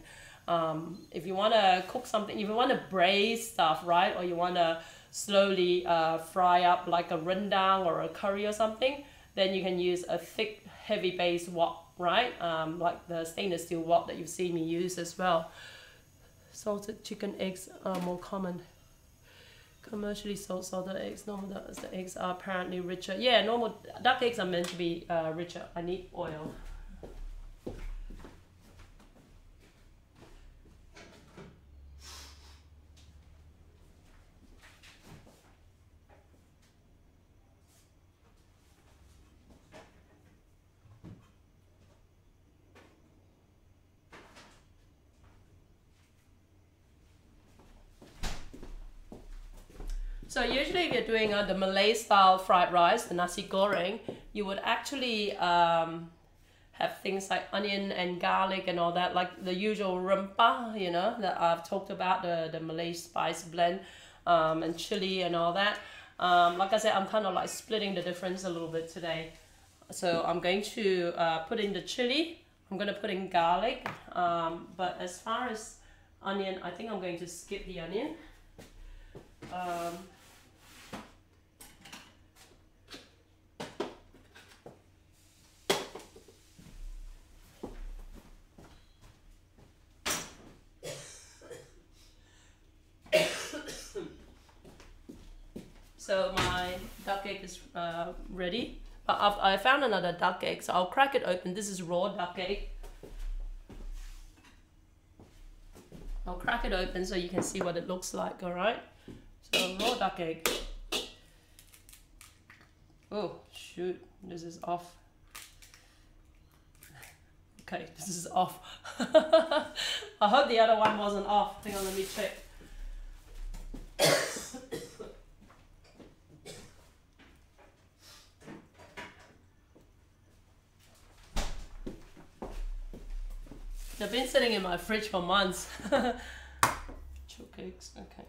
If you want to cook something, if you want to braise stuff, right, or you want to slowly fry up like a rendang or a curry or something, then you can use a thick, heavy base wok, right? Like the stainless steel wok that you've seen me use as well. Salted chicken eggs are more common. Commercially sold salted eggs, normal the eggs are apparently richer. Yeah, normal duck eggs are meant to be richer. I need oil. So usually if you're doing the Malay style fried rice, the Nasi Goreng, you would actually have things like onion and garlic and all that, like the usual rempah, you know, that I've talked about, the Malay spice blend, and chili and all that. Like I said, I'm kind of like splitting the difference a little bit today. So I'm going to put in the chili, I'm going to put in garlic, but as far as onion, I think I'm going to skip the onion. So my duck egg is ready. I found another duck egg, so I'll crack it open. This is raw duck egg. I'll crack it open so you can see what it looks like, alright? So raw duck egg. Oh, shoot, this is off. Okay, this is off. I hope the other one wasn't off. Hang on, let me check. They've been sitting in my fridge for months. Chook eggs, okay.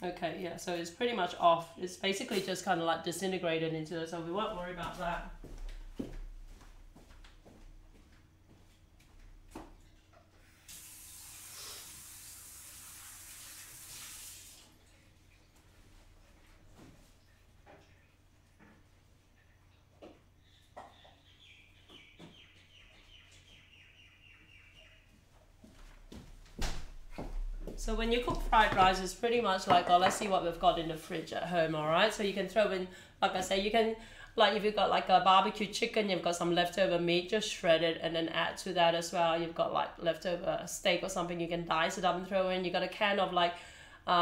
Okay, yeah, so it's pretty much off. It's basically just kind of like disintegrated into it, so we won't worry about that. So when you cook fried rice, it's pretty much like, oh, let's see what we've got in the fridge at home, all right? So you can throw in, like I say, you can, like if you've got like a barbecue chicken, you've got some leftover meat, just shred it and then add to that as well. You've got like leftover steak or something, you can dice it up and throw in. You got a can of like, you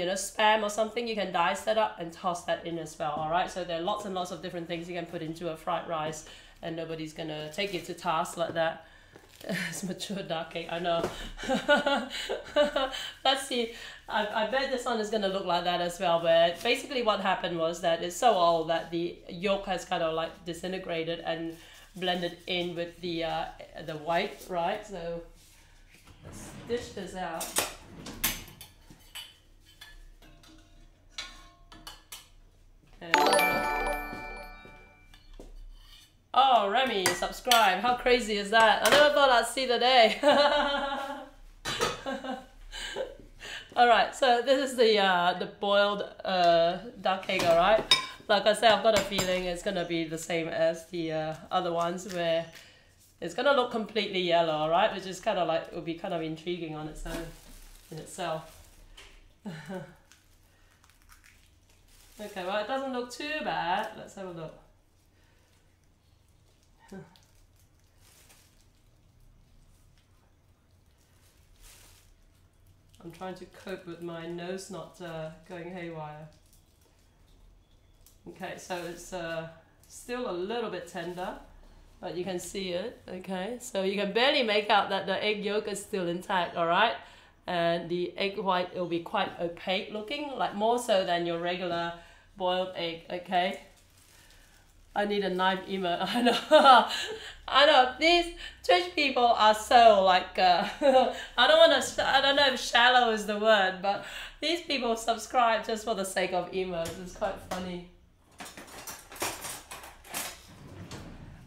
know, Spam or something, you can dice that up and toss that in as well, all right? So there are lots and lots of different things you can put into a fried rice and nobody's gonna take you to task like that. It's mature duck egg, I know. Let's see. I bet this one is going to look like that as well, where basically what happened was that it's so old that the yolk has kind of like disintegrated and blended in with the white, right? So let's dish this out. And Oh, Remy, subscribe. How crazy is that? I never thought I'd see the day. Alright, so this is the boiled duck egg, alright? Like I said, I've got a feeling it's gonna be the same as the other ones, where it's gonna look completely yellow, alright? Which is kind of like, it would be kind of intriguing on its own, in itself. Okay, well, it doesn't look too bad. Let's have a look. I'm trying to cope with my nose not going haywire. Okay, so it's still a little bit tender, but you can see it, okay? So you can barely make out that the egg yolk is still intact, alright? And the egg white will be quite opaque looking, like more so than your regular boiled egg, okay? I need a knife emote. I know. I know. These Twitch people are so like I don't know if shallow is the word, but these people subscribe just for the sake of emotes. It's quite funny.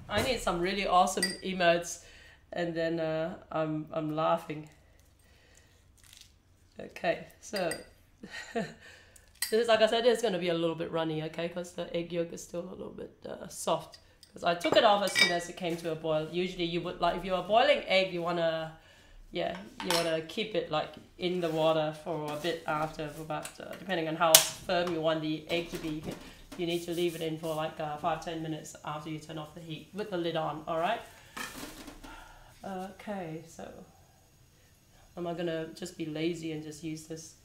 I need some really awesome emotes, and then I'm laughing. Okay, so this is, like I said, it's going to be a little bit runny, okay, because the egg yolk is still a little bit soft. Because I took it off as soon as it came to a boil. Usually you would, like, if you're boiling egg, you want to, yeah, you want to keep it, like, in the water for a bit after, for about, depending on how firm you want the egg to be. You need to leave it in for, like, 5-10 minutes after you turn off the heat, with the lid on, alright? Okay, so am I going to just be lazy and just use this?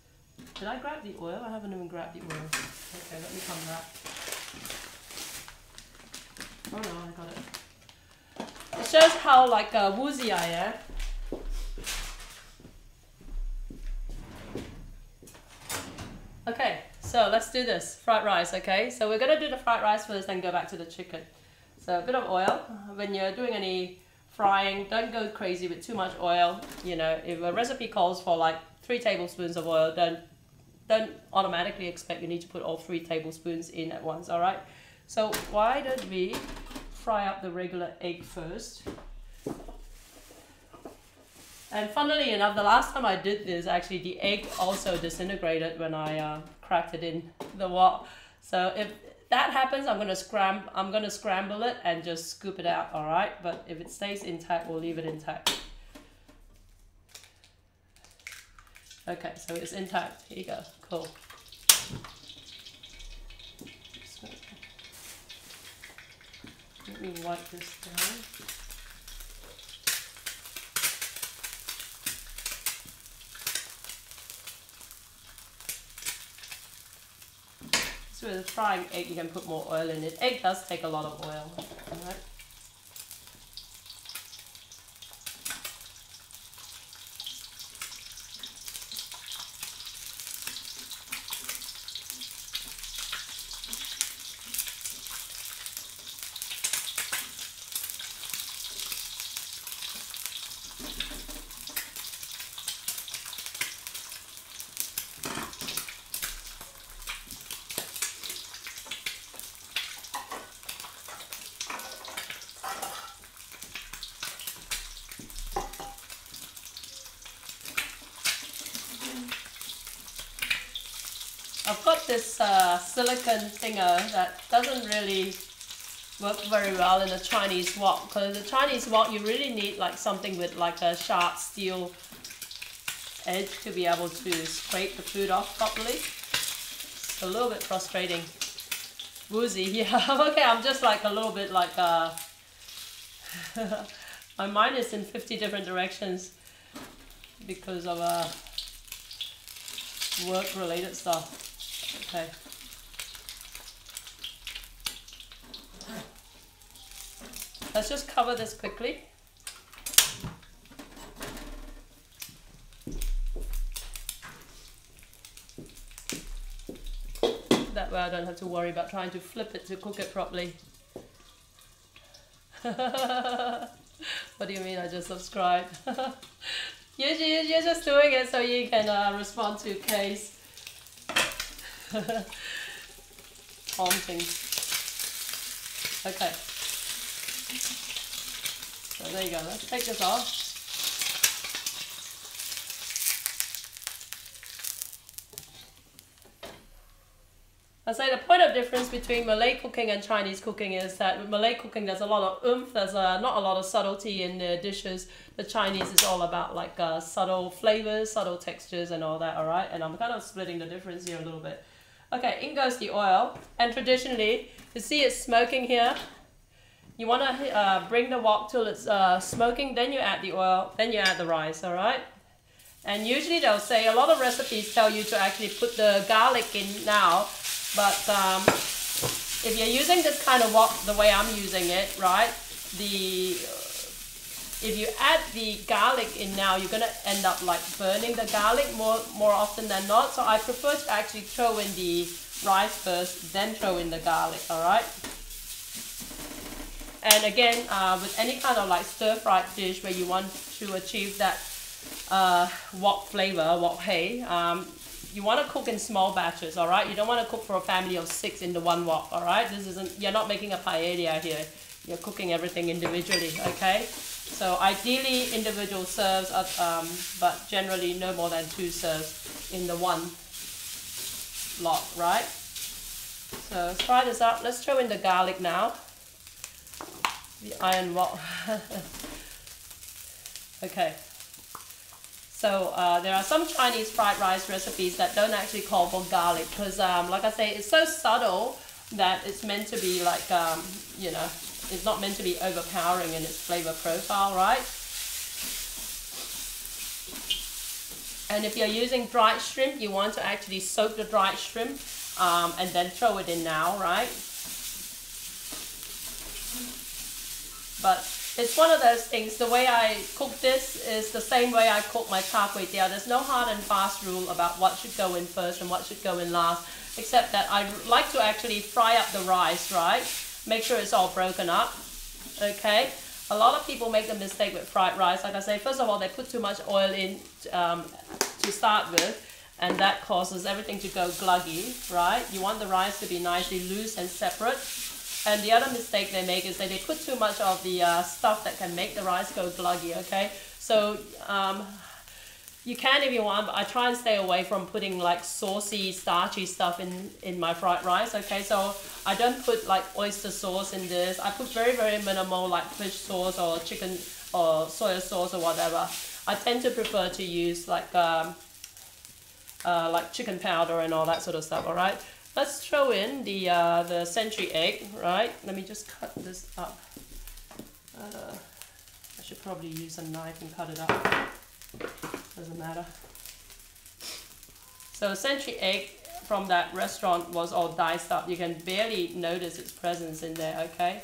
Did I grab the oil? I haven't even grabbed the oil. Okay, let me come back. Oh no, I got it. It shows how like woozy I am. Okay, so let's do this. Fried rice, okay? So we're gonna do the fried rice first, then go back to the chicken. So a bit of oil. When you're doing any frying, don't go crazy with too much oil. You know, if a recipe calls for like 3 tablespoons of oil, don't automatically expect you need to put all 3 tablespoons in at once, alright? So why don't we fry up the regular egg first? And funnily enough, the last time I did this, actually the egg also disintegrated when I cracked it in the wok. So if that happens, I'm gonna scramble it and just scoop it out, alright? But if it stays intact, we'll leave it intact. Okay, so it's intact. Here you go. Cool. Let me wipe this down. So with a frying egg, you can put more oil in it. Egg does take a lot of oil. Alright. I've got this silicone thinger that doesn't really work very well in a Chinese wok, because in the Chinese wok you really need like something with like a sharp steel edge to be able to scrape the food off properly. It's a little bit frustrating. Woozy, yeah. Okay, I'm just like a little bit like my mind is in 50 different directions because of work related stuff. Okay. Let's just cover this quickly. That way I don't have to worry about trying to flip it to cook it properly. What do you mean I just subscribed? You're just doing it so you can respond to Kay's taunting. Okay. So there you go, let's take this off. I say the point of difference between Malay cooking and Chinese cooking is that with Malay cooking there's a lot of oomph, there's not a lot of subtlety in the dishes. The Chinese is all about like subtle flavors, subtle textures and all that, alright? And I'm kind of splitting the difference here a little bit. Okay, in goes the oil, and traditionally, you see it's smoking here. You want to bring the wok till it's smoking, then you add the oil, then you add the rice, alright? And usually they'll say, a lot of recipes tell you to actually put the garlic in now, but if you're using this kind of wok the way I'm using it, right, if you add the garlic in now, you're going to end up like burning the garlic more often than not. So I prefer to actually throw in the rice first, then throw in the garlic, alright? And again, with any kind of like stir-fried dish where you want to achieve that wok flavor, wok hei, you want to cook in small batches, alright? You don't want to cook for a family of 6 in the one wok, alright? You're not making a paella here. You're cooking everything individually, okay? So ideally individual serves, but generally no more than 2 serves in the one lot, right? So let's try this out. Let's throw in the garlic now. The iron wok. Okay. So there are some Chinese fried rice recipes that don't actually call for garlic because, like I say, it's so subtle that it's meant to be like, you know, it's not meant to be overpowering in its flavor profile, right? And if you're using dried shrimp, you want to actually soak the dried shrimp and then throw it in now, right? But it's one of those things, the way I cook this is the same way I cook my char kway teow. There's no hard and fast rule about what should go in first and what should go in last, except that I like to actually fry up the rice, right? Make sure it's all broken up, okay? A lot of people make the mistake with fried rice. Like I say, first of all, they put too much oil in to start with, and that causes everything to go gluggy, right? You want the rice to be nicely loose and separate. And the other mistake they make is that they put too much of the stuff that can make the rice go gluggy, okay? So you can if you want, but I try and stay away from putting like saucy, starchy stuff in my fried rice, okay? So I don't put like oyster sauce in this. I put very, very minimal like fish sauce or chicken or soy sauce or whatever. I tend to prefer to use like chicken powder and all that sort of stuff, all right? Let's throw in the century egg, right? Let me just cut this up. I should probably use a knife and cut it up. Doesn't matter. So century egg from that restaurant was all diced up. You can barely notice its presence in there, okay?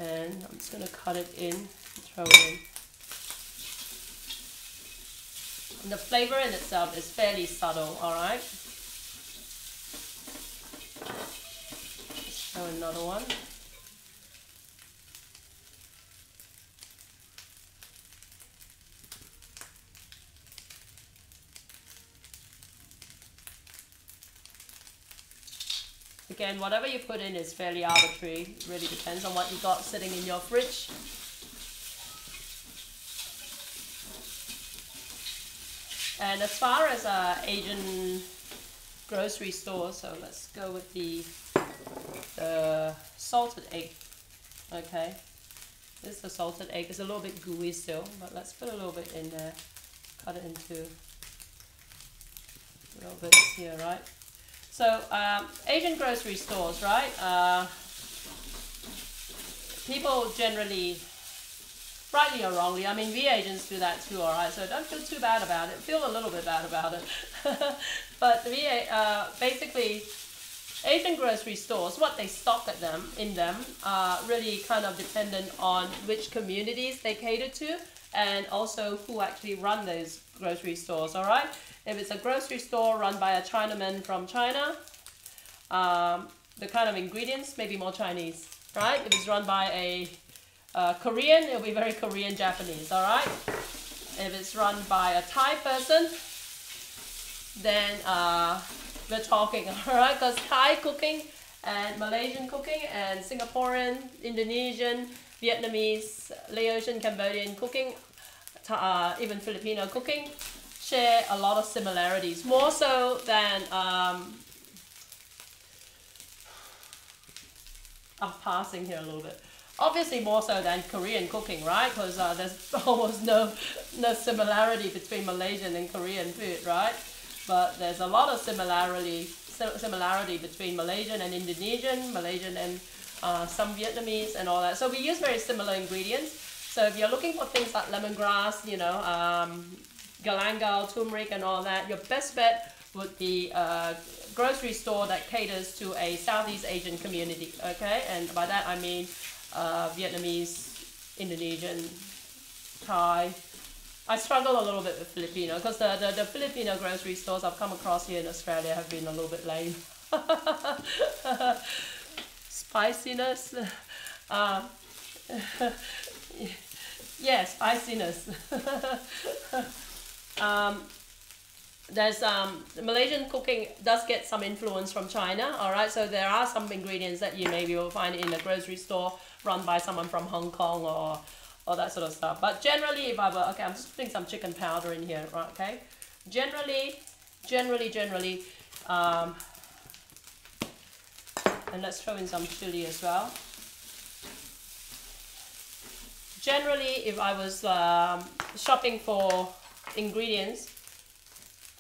And I'm just going to cut it in and throw it in. And the flavor in itself is fairly subtle, alright? Let's throw another one. Again, whatever you put in is fairly arbitrary. It really depends on what you got sitting in your fridge. And as far as Asian grocery stores, so let's go with the salted egg. Okay, this is the salted egg. It's a little bit gooey still, but let's put a little bit in there. Cut it into little bits here, right? So Asian grocery stores, right? People generally, rightly or wrongly, I mean we Asians do that too, alright, so don't feel too bad about it. Feel a little bit bad about it. But basically Asian grocery stores, what they stock in them really kind of dependent on which communities they cater to and also who actually run those grocery stores, alright? If it's a grocery store run by a Chinaman from China, the kind of ingredients may be more Chinese, right? If it's run by a Korean, it'll be very Korean Japanese, alright? If it's run by a Thai person, then we're talking, alright? Because Thai cooking and Malaysian cooking and Singaporean, Indonesian, Vietnamese, Laotian, Cambodian cooking, even Filipino cooking share a lot of similarities, more so than I'm passing here a little bit. Obviously more so than Korean cooking, right? Because there's almost no similarity between Malaysian and Korean food, right? But there's a lot of similarity between Malaysian and Indonesian, Malaysian and some Vietnamese and all that. So we use very similar ingredients. So if you're looking for things like lemongrass, you know, galangal, turmeric and all that, your best bet would be a grocery store that caters to a Southeast Asian community, okay? And by that I mean Vietnamese, Indonesian, Thai. I struggle a little bit with Filipino because the Filipino grocery stores I've come across here in Australia have been a little bit lame. Spiciness. Yeah, spiciness. There's the Malaysian cooking does get some influence from China, all right? So there are some ingredients that you maybe will find in a grocery store run by someone from Hong Kong or that sort of stuff. But generally, if I were, okay, I'm just putting some chicken powder in here, right, okay? Generally, and let's throw in some chili as well. Generally, if I was shopping for ingredients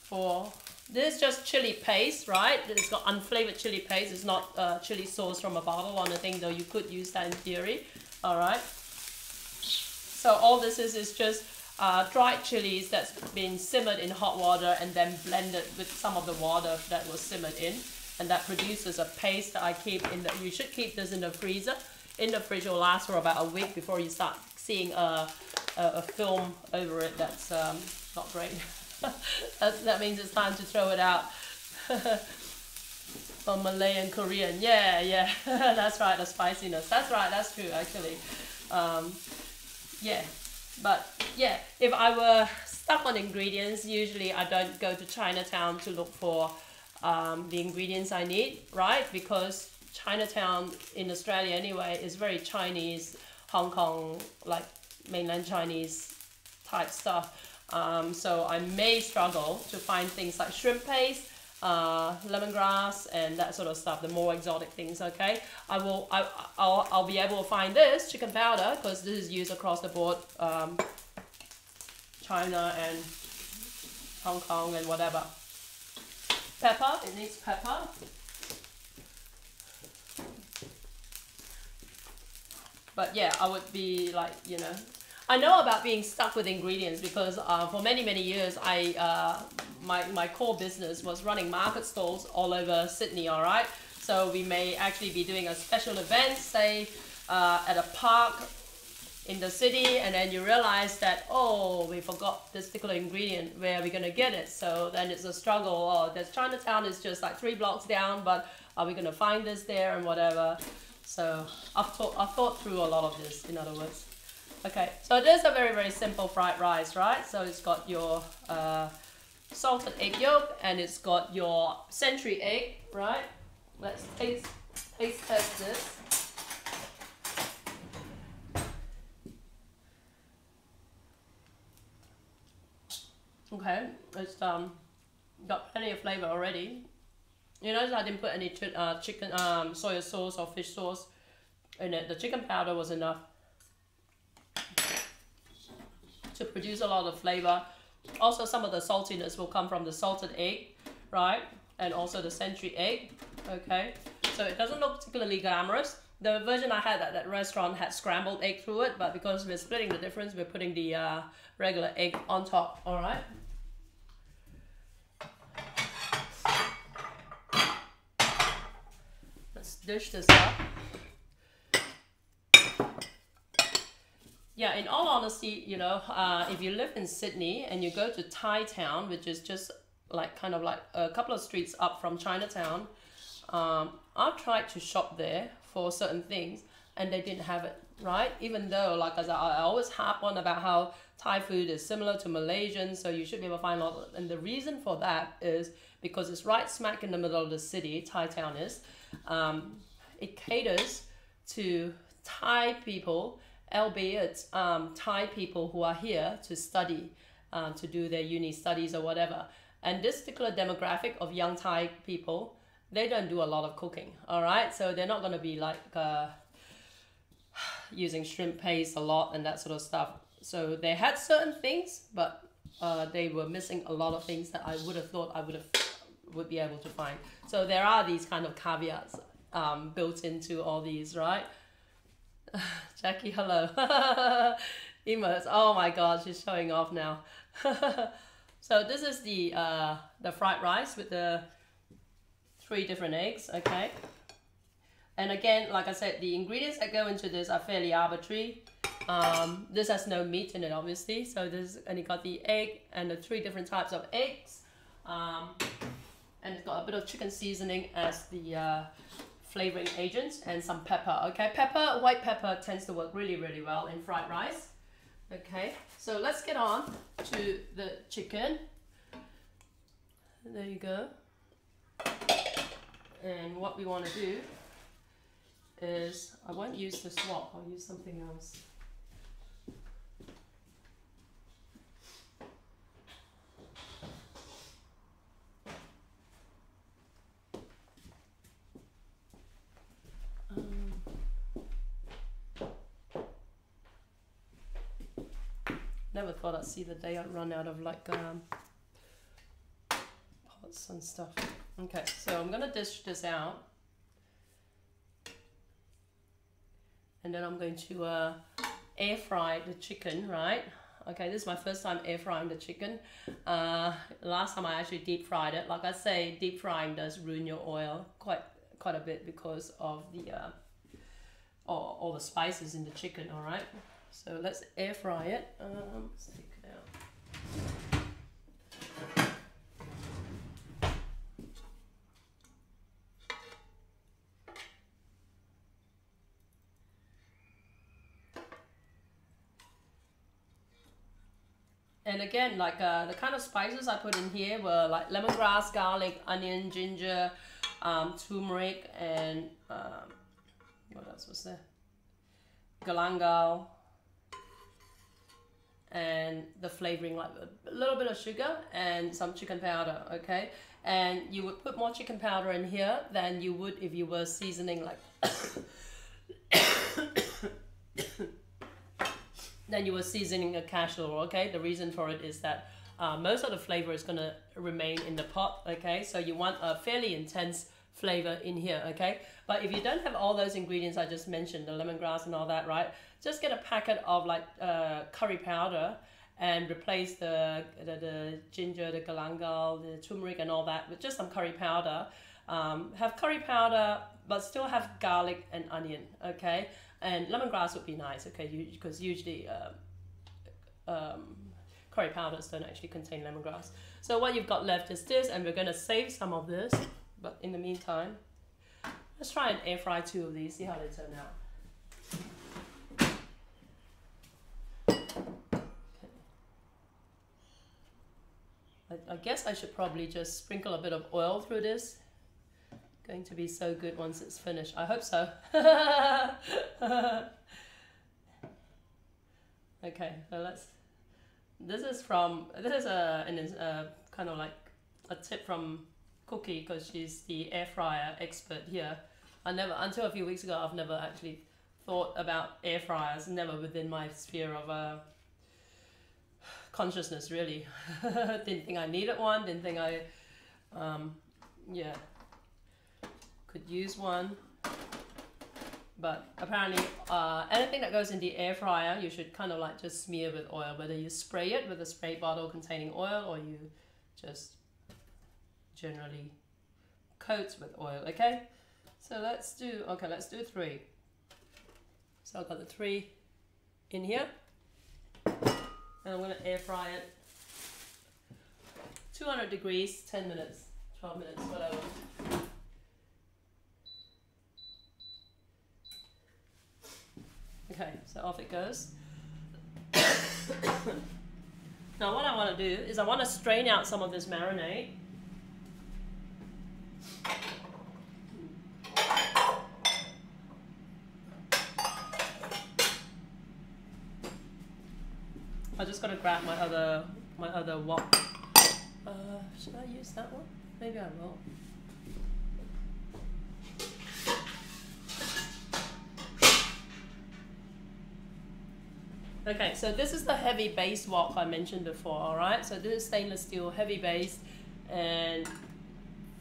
for this, is just chili paste, right? It's got unflavored chili paste. It's not chili sauce from a bottle or anything, though you could use that in theory. All right. So all this is just dried chilies that's been simmered in hot water and then blended with some of the water that was simmered in, and that produces a paste that I keep in the. You should keep this in the freezer. In the fridge, it will last for about a week before you start seeing a film over it that's not great. that means it's time to throw it out. For Malay and Korean, yeah, that's right, the spiciness. That's right, that's true actually. Yeah, but yeah, if I were stuck on ingredients, usually I don't go to Chinatown to look for the ingredients I need, right? Because Chinatown in Australia anyway is very Chinese, Hong Kong, like mainland Chinese type stuff. So I may struggle to find things like shrimp paste, lemongrass and that sort of stuff, the more exotic things, okay? I'll be able to find this chicken powder because this is used across the board, China and Hong Kong and whatever. Pepper, it needs pepper. But yeah, I would be like, you know, I know about being stuck with ingredients because for many years my core business was running market stalls all over Sydney, all right? So we may actually be doing a special event, say at a park in the city, and then you realize that, oh, we forgot this particular ingredient, where are we going to get it? So then it's a struggle. Oh, there's Chinatown is just like 3 blocks down, but are we going to find this there and whatever? So I've thought through a lot of this, in other words. Okay, so it is a very simple fried rice, right? So it's got your salted egg yolk and it's got your century egg, right? Let's taste test this. Okay, it's got plenty of flavor already. You notice I didn't put any chicken soy sauce or fish sauce in it. The chicken powder was enough to produce a lot of flavor. Also, some of the saltiness will come from the salted egg, right? And also the century egg, okay? So it doesn't look particularly glamorous. The version I had at that restaurant had scrambled egg through it, but because we're splitting the difference, we're putting the regular egg on top, all right? Let's dish this up. Yeah, in all honesty, you know, if you live in Sydney and you go to Thai Town, which is just like kind of like a couple of streets up from Chinatown, I've tried to shop there for certain things and they didn't have it, right? Even though, like as I always harp on about how Thai food is similar to Malaysian, so you should be able to find a lot. And the reason for that is because it's right smack in the middle of the city, Thai Town is. It caters to Thai people albeit Thai people who are here to study, to do their uni studies or whatever. And this particular demographic of young Thai people, they don't do a lot of cooking, all right? So they're not going to be like using shrimp paste a lot and that sort of stuff. So they had certain things, but they were missing a lot of things that I would have thought I would be able to find. So there are these kind of caveats built into all these, right? Jackie, hello. Emotes. Oh my God, she's showing off now. So this is the fried rice with the 3 different eggs, okay? And again, like I said, the ingredients that go into this are fairly arbitrary. This has no meat in it, obviously. So this, and you got the egg and the 3 different types of eggs. And it's got a bit of chicken seasoning as the flavoring agent and some pepper, okay? Pepper, white pepper tends to work really, really well in fried rice. Okay, so let's get on to the chicken. There you go. And what we want to do is, I won't use the swap, I'll use something else. Never thought I'd see the day I'd run out of like pots and stuff. Okay, so I'm gonna dish this out, and then I'm going to air fry the chicken, right? Okay, this is my first time air frying the chicken. Last time I actually deep fried it. Like I say, deep frying does ruin your oil quite a bit because of the all the spices in the chicken. All right. So let's air fry it. Let's take it out. And again, like the kind of spices I put in here were like lemongrass, garlic, onion, ginger, turmeric, and what else was there? Galangal. And the flavoring, like a little bit of sugar and some chicken powder, okay? And you would put more chicken powder in here than you would if you were seasoning like than you were seasoning a casserole, okay? The reason for it is that most of the flavor is gonna remain in the pot, okay? So you want a fairly intense flavor in here, okay? But if you don't have all those ingredients I just mentioned, the lemongrass and all that, right? Just get a packet of like curry powder and replace the ginger, the galangal, the turmeric and all that with just some curry powder. Have curry powder, but still have garlic and onion, okay? And lemongrass would be nice, okay? Because usually curry powders don't actually contain lemongrass. So what you've got left is this, and we're gonna save some of this. But in the meantime, let's try and air fry 2 of these, see how they turn out. I guess I should probably just sprinkle a bit of oil through this. Going to be so good once it's finished. I hope so. Okay, so let's. This is a kind of like a tip from Cookie, because she's the air fryer expert here. Until a few weeks ago, I've never actually thought about air fryers. Never within my sphere of consciousness, really. Didn't think I needed one. Didn't think I, could use one. But apparently, anything that goes in the air fryer, you should kind of like just smear with oil. Whether you spray it with a spray bottle containing oil, or you just generally coat with oil. Okay, so let's do 3. So I've got the 3 in here. And I'm going to air fry it 200 degrees, 10 minutes, 12 minutes, whatever. Okay, so off it goes. Now what I want to do is I want to strain out some of this marinade. I just gotta grab my other wok. Should I use that one? Maybe I will. Okay, so this is the heavy base wok I mentioned before, alright? So this is stainless steel, heavy base, and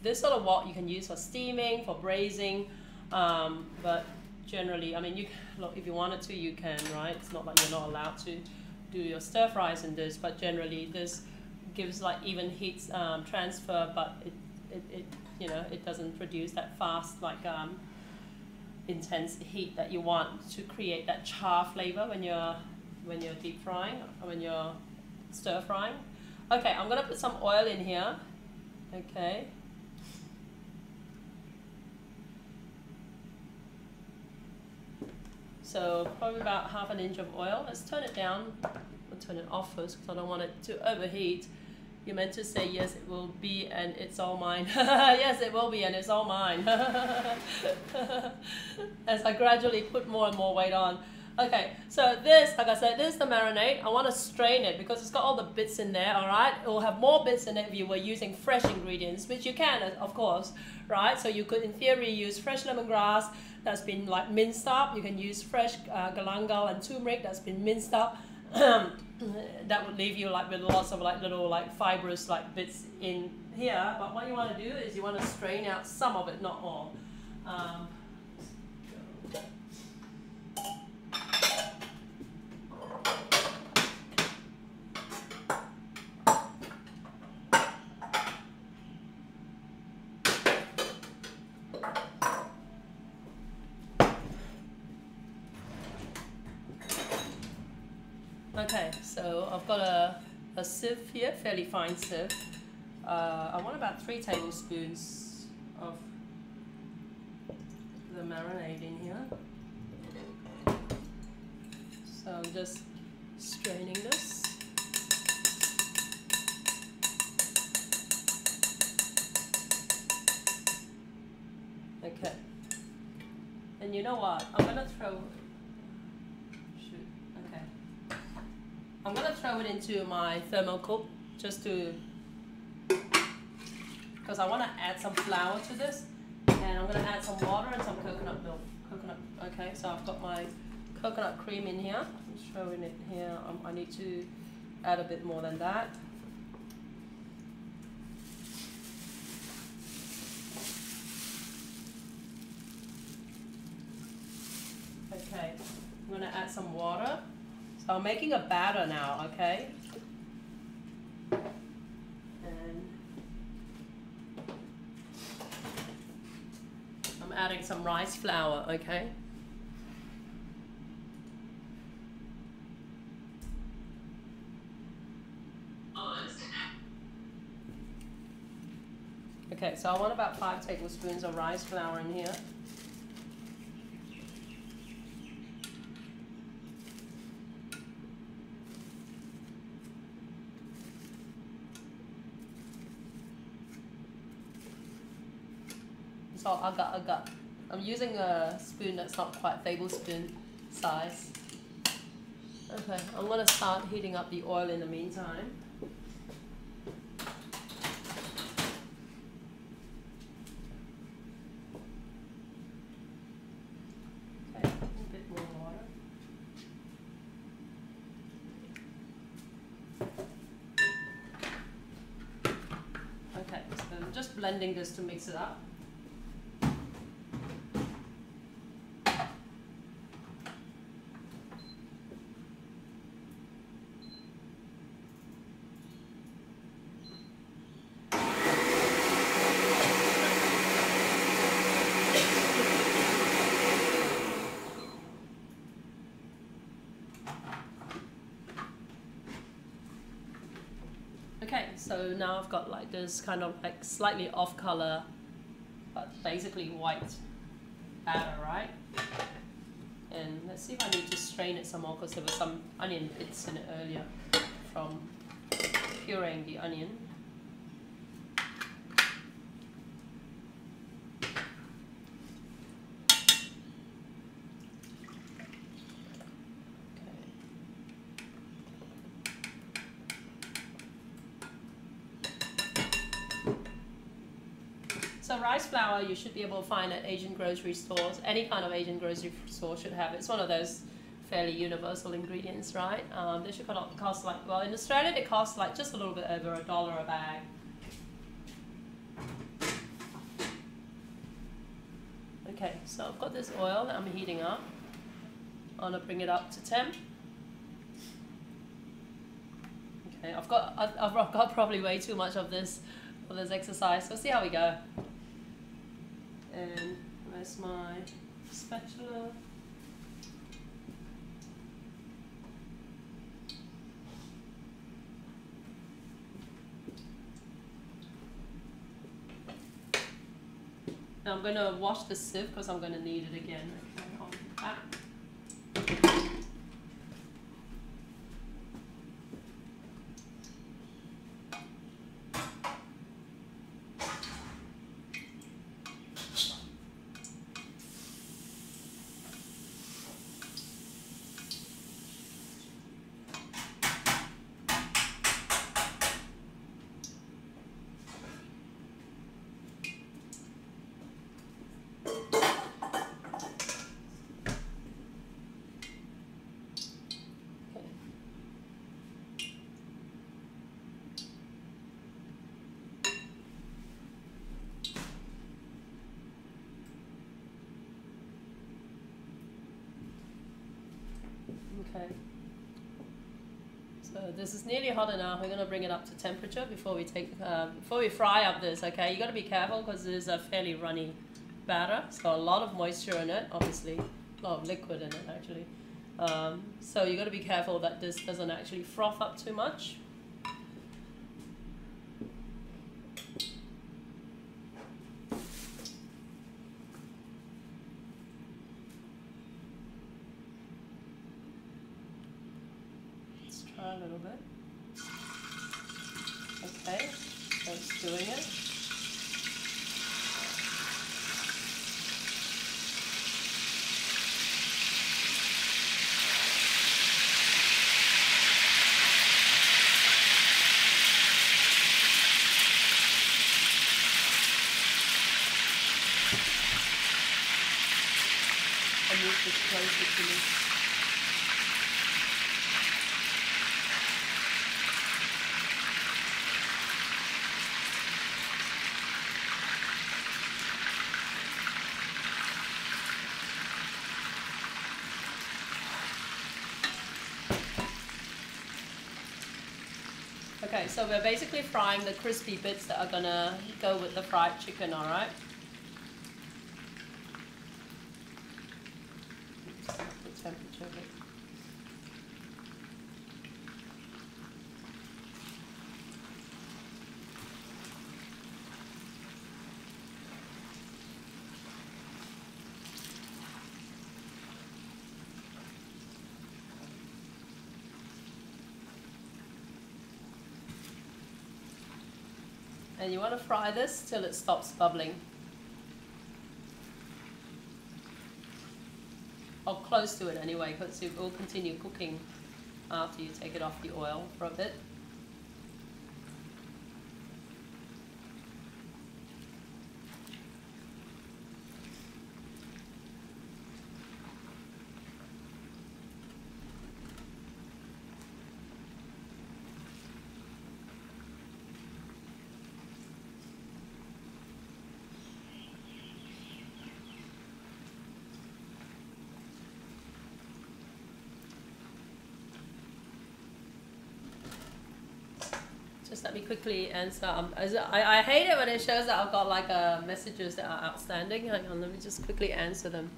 this sort of wok you can use for steaming, for braising, but generally, I mean, you look, if you wanted to, you can, right? It's not like you're not allowed to do your stir fries in this, but generally this gives like even heat transfer, but it you know, it doesn't produce that fast, like intense heat that you want to create that char flavor when you're deep frying or when you're stir frying. Okay, I'm gonna put some oil in here. Okay. So probably about half an inch of oil. Let's turn it down. I'll turn it off first because I don't want it to overheat. You meant to say yes, it will be, and it's all mine. Yes, it will be, and it's all mine. As I gradually put more and more weight on. Okay, so this, like I said, this is the marinade. I want to strain it because it's got all the bits in there, all right? It will have more bits in it if you were using fresh ingredients, which you can, of course, right? So you could, in theory, use fresh lemongrass that's been like minced up. You can use fresh galangal and turmeric that's been minced up. That would leave you like with lots of like little like fibrous like bits in here. But what you want to do is you want to strain out some of it, not all. Okay, so I've got a sieve here, fairly fine sieve. I want about 3 tablespoons of the marinade in here. So I'm just straining this. Okay. And you know what? I'm gonna throw it into my thermocouple just to, because I want to add some flour to this, and I'm going to add some water and some coconut milk. Okay, so I've got my coconut cream in here. I'm throwing it here. I need to add a bit more than that. Okay, I'm going to add some water. So I'm making a batter now, okay? And I'm adding some rice flour, okay? Okay, so I want about 5 tablespoons of rice flour in here. So I'm using a spoon that's not quite tablespoon size. Okay, I'm gonna start heating up the oil in the meantime. Okay, a bit more water. Okay, so I'm just blending this to mix it up. Okay, so now I've got like this kind of like slightly off color, but basically white batter, right? And let's see if I need to strain it some more because there was some onion bits in it earlier from pureeing the onion. rice flour you should be able to find at Asian grocery stores. Any kind of Asian grocery store should have it. It's one of those fairly universal ingredients, right? They should cost like, well, in Australia they cost like just a little bit over $1 a bag. Okay, so I've got this oil that I'm heating up. I'm gonna bring it up to temp. Okay, I've got probably way too much of this exercise. So see how we go. And where's my spatula? Now I'm going to wash the sieve because I'm going to need it again. Okay, hold that. Okay, so this is nearly hot enough. We're going to bring it up to temperature before we fry up this. Okay, you got to be careful because this is a fairly runny batter. It's got a lot of moisture in it, obviously, a lot of liquid in it actually. So you got to be careful that this doesn't actually froth up too much. A little bit. Okay, so it's doing it. I'll move this closer to me. Okay, so we're basically frying the crispy bits that are gonna go with the fried chicken, all right? The temperature of it. And you want to fry this till it stops bubbling. Or close to it anyway, because it will continue cooking after you take it off the oil for a bit. Just let me quickly answer. I hate it when it shows that I've got like messages that are outstanding. Hang on, let me just quickly answer them.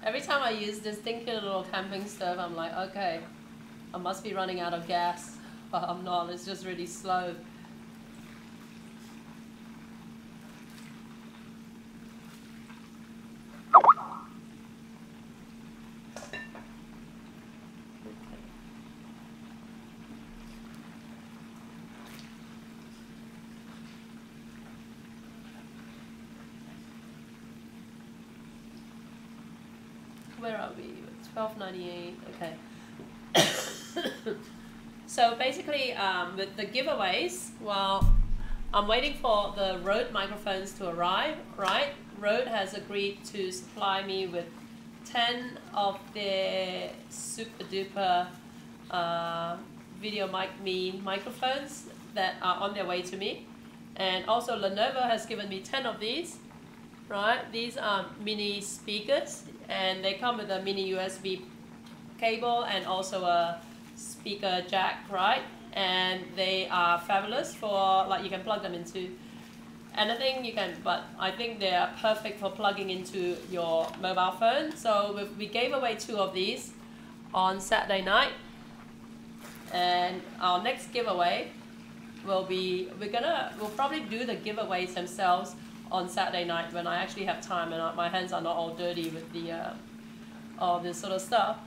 Every time I use this dinky little camping stove, I'm like, okay, I must be running out of gas, but I'm not. It's just really slow. where are we? 12.98. Okay. So basically, with the giveaways, well, I'm waiting for the Rode microphones to arrive, right? Rode has agreed to supply me with 10 of their super duper video me microphones that are on their way to me. And also Lenovo has given me 10 of these, right? These are mini speakers and they come with a mini USB cable and also a speaker jack, right? And they are fabulous for, like, you can plug them into anything you can, but I think they are perfect for plugging into your mobile phone. So we gave away 2 of these on Saturday night, and our next giveaway will be, we'll probably do the giveaways themselves on Saturday night when I actually have time and my hands are not all dirty with the all this sort of stuff.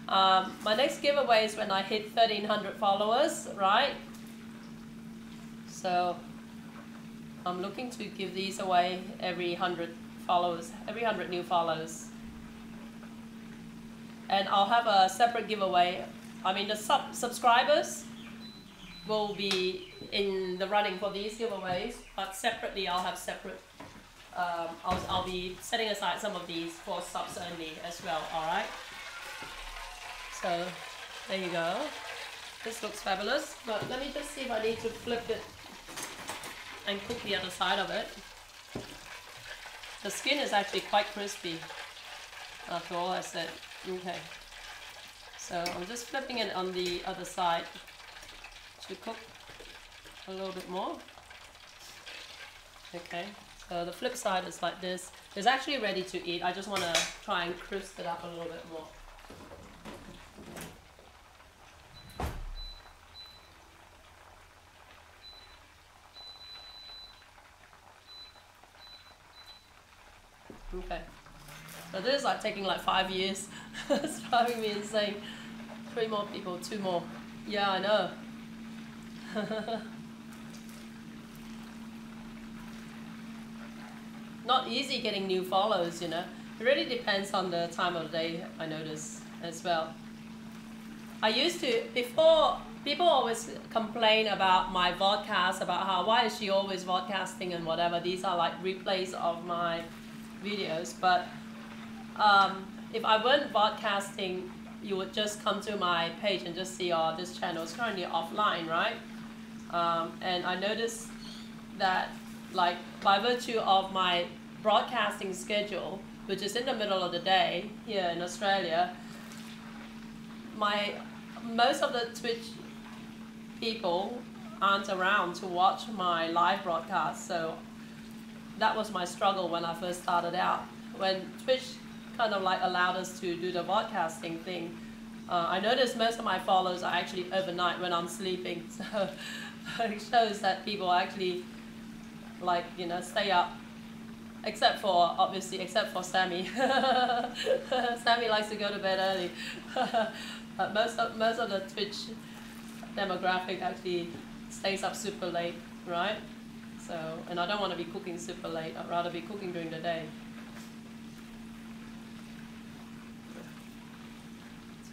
My next giveaway is when I hit 1,300 followers, right? So I'm looking to give these away every 100 followers, every 100 new follows. And I'll have a separate giveaway. I mean, the subscribers will be in the running for these giveaways, but separately I'll have separate, I'll be setting aside some of these for subs only as well, alright? So, there you go. This looks fabulous, but let me just see if I need to flip it and cook the other side of it. The skin is actually quite crispy, after all I said. Okay. So I'm just flipping it on the other side to cook a little bit more. Okay, so the flip side is like this. It's actually ready to eat. I just want to try and crisp it up a little bit more. Okay, so this is like taking like 5 years. It's driving me insane. 3 more people, 2 more. Yeah, I know. Not easy getting new follows, you know. It really depends on the time of day, I notice as well. I used to, before, people always complain about my vodcast, about how, why is she always vodcasting and whatever. These are like replays of my videos, but if I weren't vodcasting, you would just come to my page and just see, oh, this channel is currently offline, right? And I noticed that, like, by virtue of my broadcasting schedule, which is in the middle of the day here in Australia, most of the Twitch people aren't around to watch my live broadcast. So that was my struggle when I first started out. When Twitch kind of like allowed us to do the broadcasting thing, I noticed most of my follows are actually overnight when I'm sleeping. So it shows that people actually, like, you know, stay up. Except for, obviously, except for Sammy. Sammy likes to go to bed early. But most of the Twitch demographic actually stays up super late, right? So, and I don't want to be cooking super late. I'd rather be cooking during the day.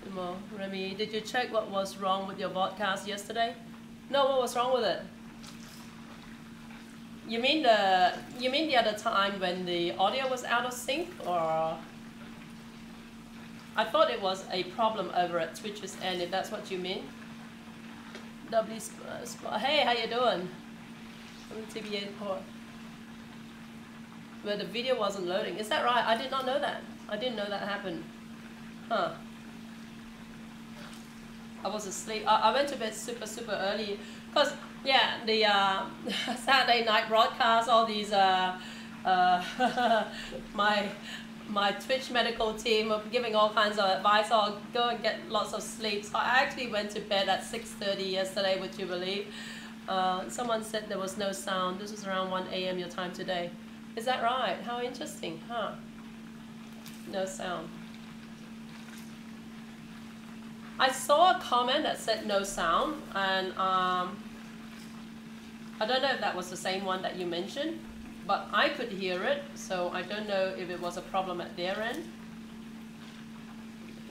2 more. Remy, did you check what was wrong with your podcast yesterday? No, what was wrong with it? You mean the other time when the audio was out of sync, or? I thought it was a problem over at Twitch's end, if that's what you mean. Hey, how you doing? TBA port. Where the video wasn't loading. Is that right? I did not know that. I didn't know that happened. Huh. I was asleep. I went to bed super early. Because, yeah, the Saturday night broadcast, all these, my Twitch medical team are giving all kinds of advice. I'll go and get lots of sleep. So I actually went to bed at 6:30 yesterday, would you believe? Someone said there was no sound. This was around 1 a.m. your time today. Is that right? How interesting, huh? No sound. I saw a comment that said no sound, and I don't know if that was the same one that you mentioned, but I could hear it, so I don't know if it was a problem at their end.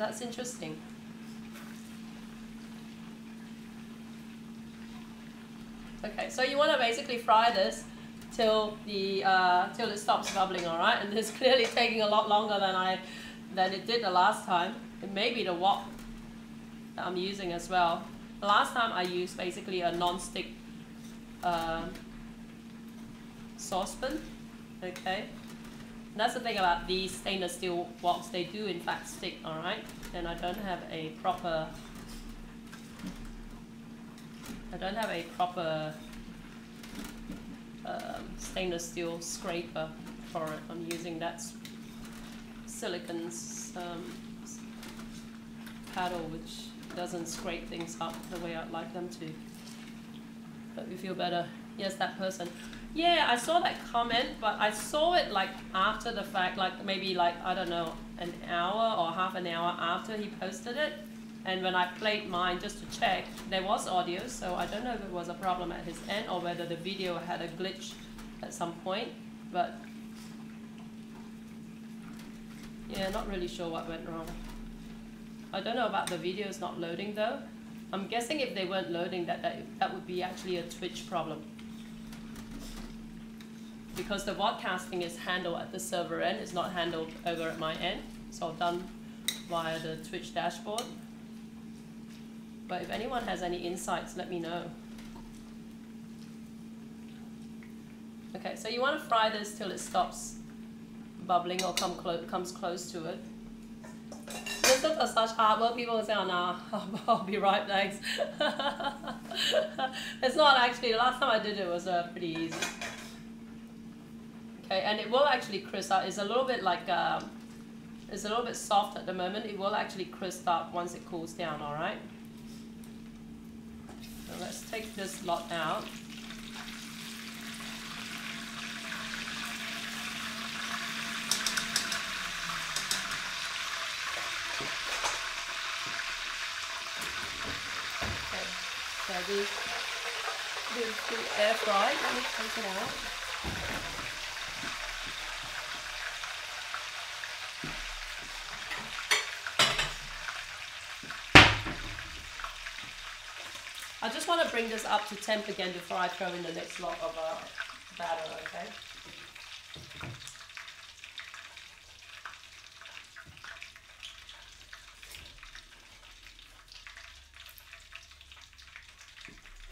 That's interesting. Okay, so you want to basically fry this till it stops bubbling, all right? And it's clearly taking a lot longer than it did the last time. It may be the wok that I'm using as well. The last time I used basically a non-stick saucepan. Okay, and that's the thing about these stainless steel woks, they do in fact stick, all right? And I don't have a proper stainless steel scraper for it. I'm using that silicone paddle, which doesn't scrape things up the way I'd like them to. Hope you feel better. Yes, that person. Yeah, I saw that comment, but I saw it like after the fact, like maybe like, I don't know, an hour or half an hour after he posted it. And when I played mine just to check, there was audio, so I don't know if it was a problem at his end or whether the video had a glitch at some point, but yeah, not really sure what went wrong. I don't know about the videos not loading though. I'm guessing if they weren't loading, that would be actually a Twitch problem. Because the vodcasting is handled at the server end, it's not handled over at my end. It's all done via the Twitch dashboard. But if anyone has any insights, let me know. Okay, so you want to fry this till it stops bubbling or comes close to it. This is such hard work. People say, oh no, I'll be right, thanks. It's not actually, the last time I did it was pretty easy. Okay, and it will actually crisp up. It's a little bit like, it's a little bit soft at the moment. It will actually crisp up once it cools down, all right? So let's take this lot out. Okay, so do air fry. Let me take it out. I just want to bring this up to temp again before I throw in the next lot of batter, okay?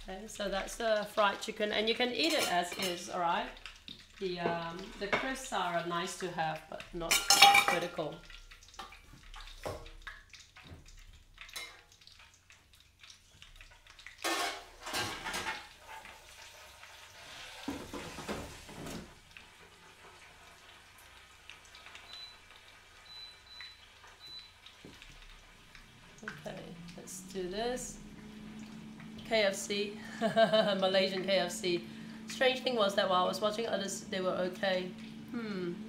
Okay, so that's the fried chicken, and you can eat it as is, all right? The crisps are nice to have, but not critical. Okay, let's do this. KFC, Malaysian KFC. Strange thing was that while I was watching others, they were okay.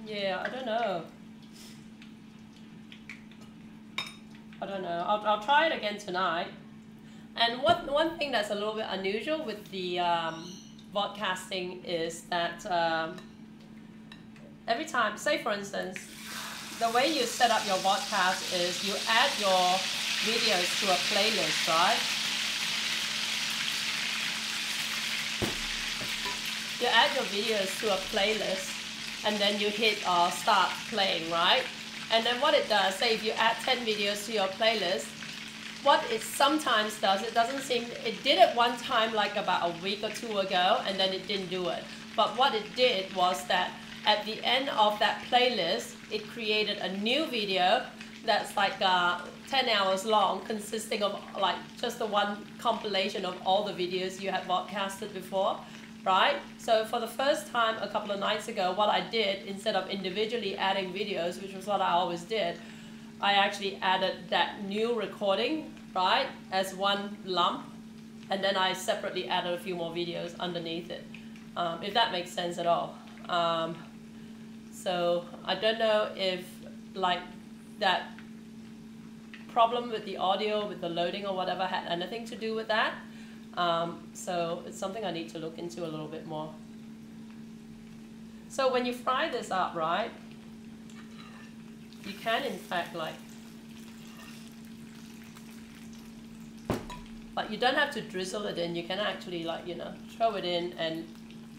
Yeah, I don't know. I'll try it again tonight. And one thing that's a little bit unusual with the vodcasting is that every time, say for instance, the way you set up your vodcast is you add your videos to a playlist, right? You add your videos to a playlist and then you hit start playing, right? And then what it does, say if you add 10 videos to your playlist, what it sometimes does, it did it one time like about a week or two ago and then it didn't do it. But what it did was that at the end of that playlist, it created a new video that's like 10 hours long, consisting of like just the one compilation of all the videos you had broadcasted before, right? So for the first time a couple of nights ago, what I did, instead of individually adding videos, which was what I always did, I actually added that new recording, right, as one lump, and then I separately added a few more videos underneath it, if that makes sense at all. So I don't know if like that problem with the audio, with the loading or whatever had anything to do with that. So it's something I need to look into a little bit more. So when you fry this up, right, you can in fact like But you don't have to drizzle it in. You can actually, like, you know, throw it in, and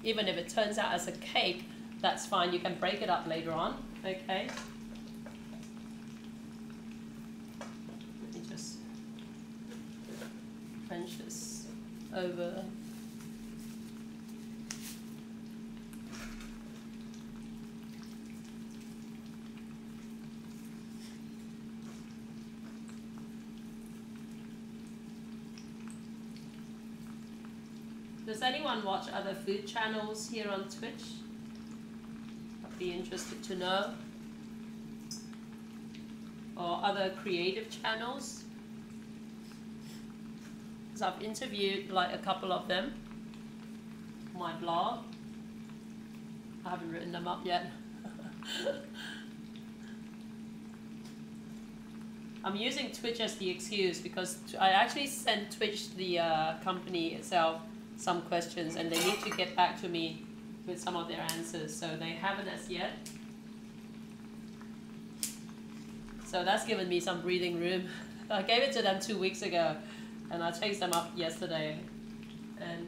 even if it turns out as a cake, that's fine. You can break it up later on. Okay. Let me just French this over. Does anyone watch other food channels here on Twitch? I'd be interested to know. Or other creative channels? Because I've interviewed like a couple of them on my blog. I haven't written them up yet. I'm using Twitch as the excuse because I actually sent Twitch, the company itself, some questions, and they need to get back to me with some of their answers, so they haven't as yet. So that's given me some breathing room. I gave it to them 2 weeks ago, and I chased them up yesterday, and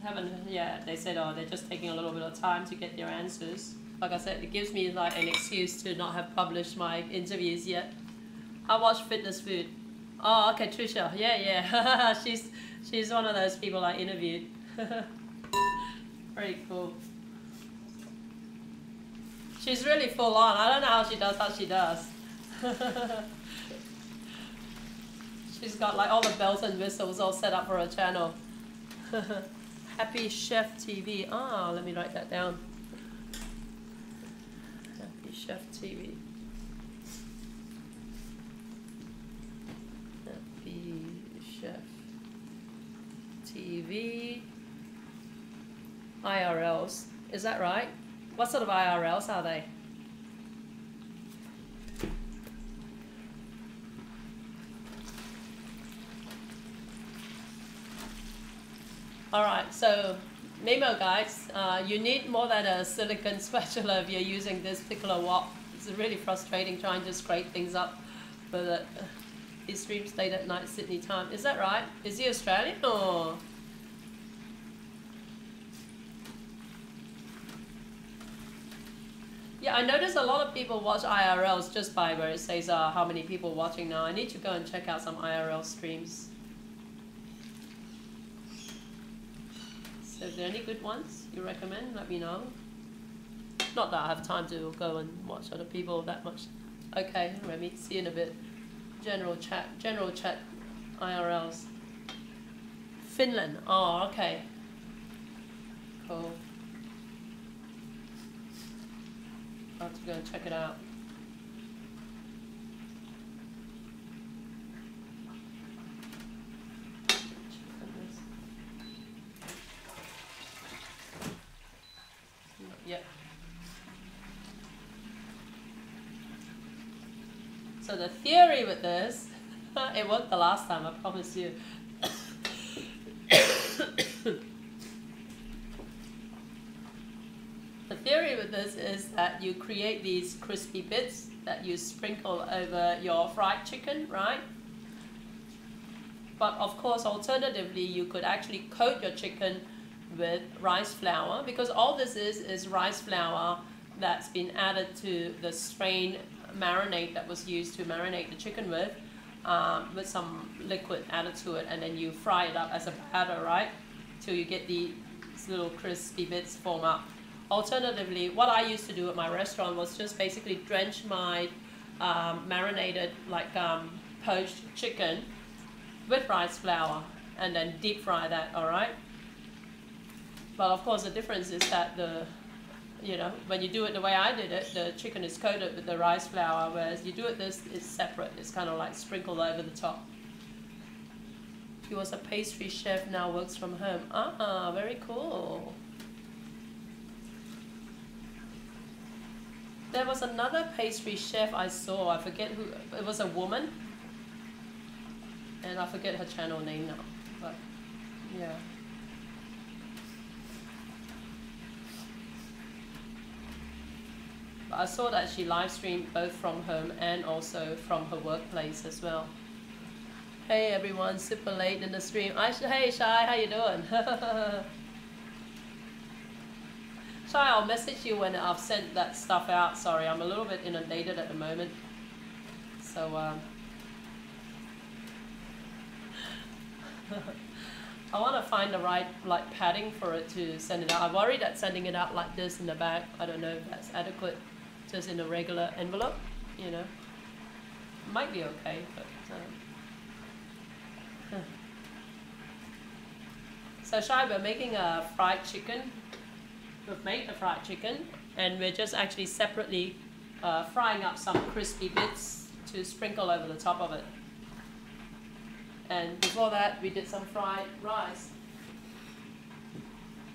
haven't. Yeah, they said, oh, they're just taking a little bit of time to get their answers. Like I said, it gives me like an excuse to not have published my interviews yet. I watch fitness food. Oh, okay, Trisha. Yeah. she's one of those people I interviewed. Very cool. She's really full on. I don't know how she does. She's got like all the bells and whistles all set up for her channel. Happy Chef TV. Ah, let me write that down. Happy Chef TV. Chef TV IRLs, is that right? What sort of IRLs are they? Alright, so memo guys, you need more than a silicone spatula if you're using this particular wok. It's really frustrating trying to scrape things up for the he streams late at night Sydney time. Is that right? Is he Australian or? Yeah, I notice a lot of people watch IRLs just by where it says how many people watching now. I need to go and check out some IRL streams. So if there are any good ones you recommend, let me know. Not that I have time to go and watch other people that much. Okay, Remy, see you in a bit. General chat, IRLs. Finland, oh, okay. Cool. I'll have to go and check it out. Yep. So the theory with this, it worked the last time, I promise you. The theory with this is that you create these crispy bits that you sprinkle over your fried chicken, right? But of course, alternatively, you could actually coat your chicken with rice flour, because all this is rice flour that's been added to the strained marinade that was used to marinate the chicken with some liquid added to it, and then you fry it up as a batter, right? Till you get these little crispy bits form up. Alternatively, what I used to do at my restaurant was just basically drench my marinated, like poached chicken with rice flour and then deep fry that, all right? But of course the difference is that when you do it the way I did it, the chicken is coated with the rice flour, whereas you do it this, it's separate. It's kind of like sprinkled over the top. He was a pastry chef, now works from home. Ah, very cool. There was another pastry chef I saw, I forget who, it was a woman. And I forget her channel name now, but yeah. But I saw that she live streamed both from home and also from her workplace as well. Hey everyone, super late in the stream. Hey Shai, how you doing? Shai, I'll message you when I've sent that stuff out. Sorry, I'm a little bit inundated at the moment. So, I want to find the right padding for it to send it out. I'm worried that sending it out like this in the back, I don't know if that's adequate, just in a regular envelope, you know. Might be okay, but... So Shai, we're making a fried chicken. We've made the fried chicken, and we're just actually separately frying up some crispy bits to sprinkle over the top of it. And before that, we did some fried rice.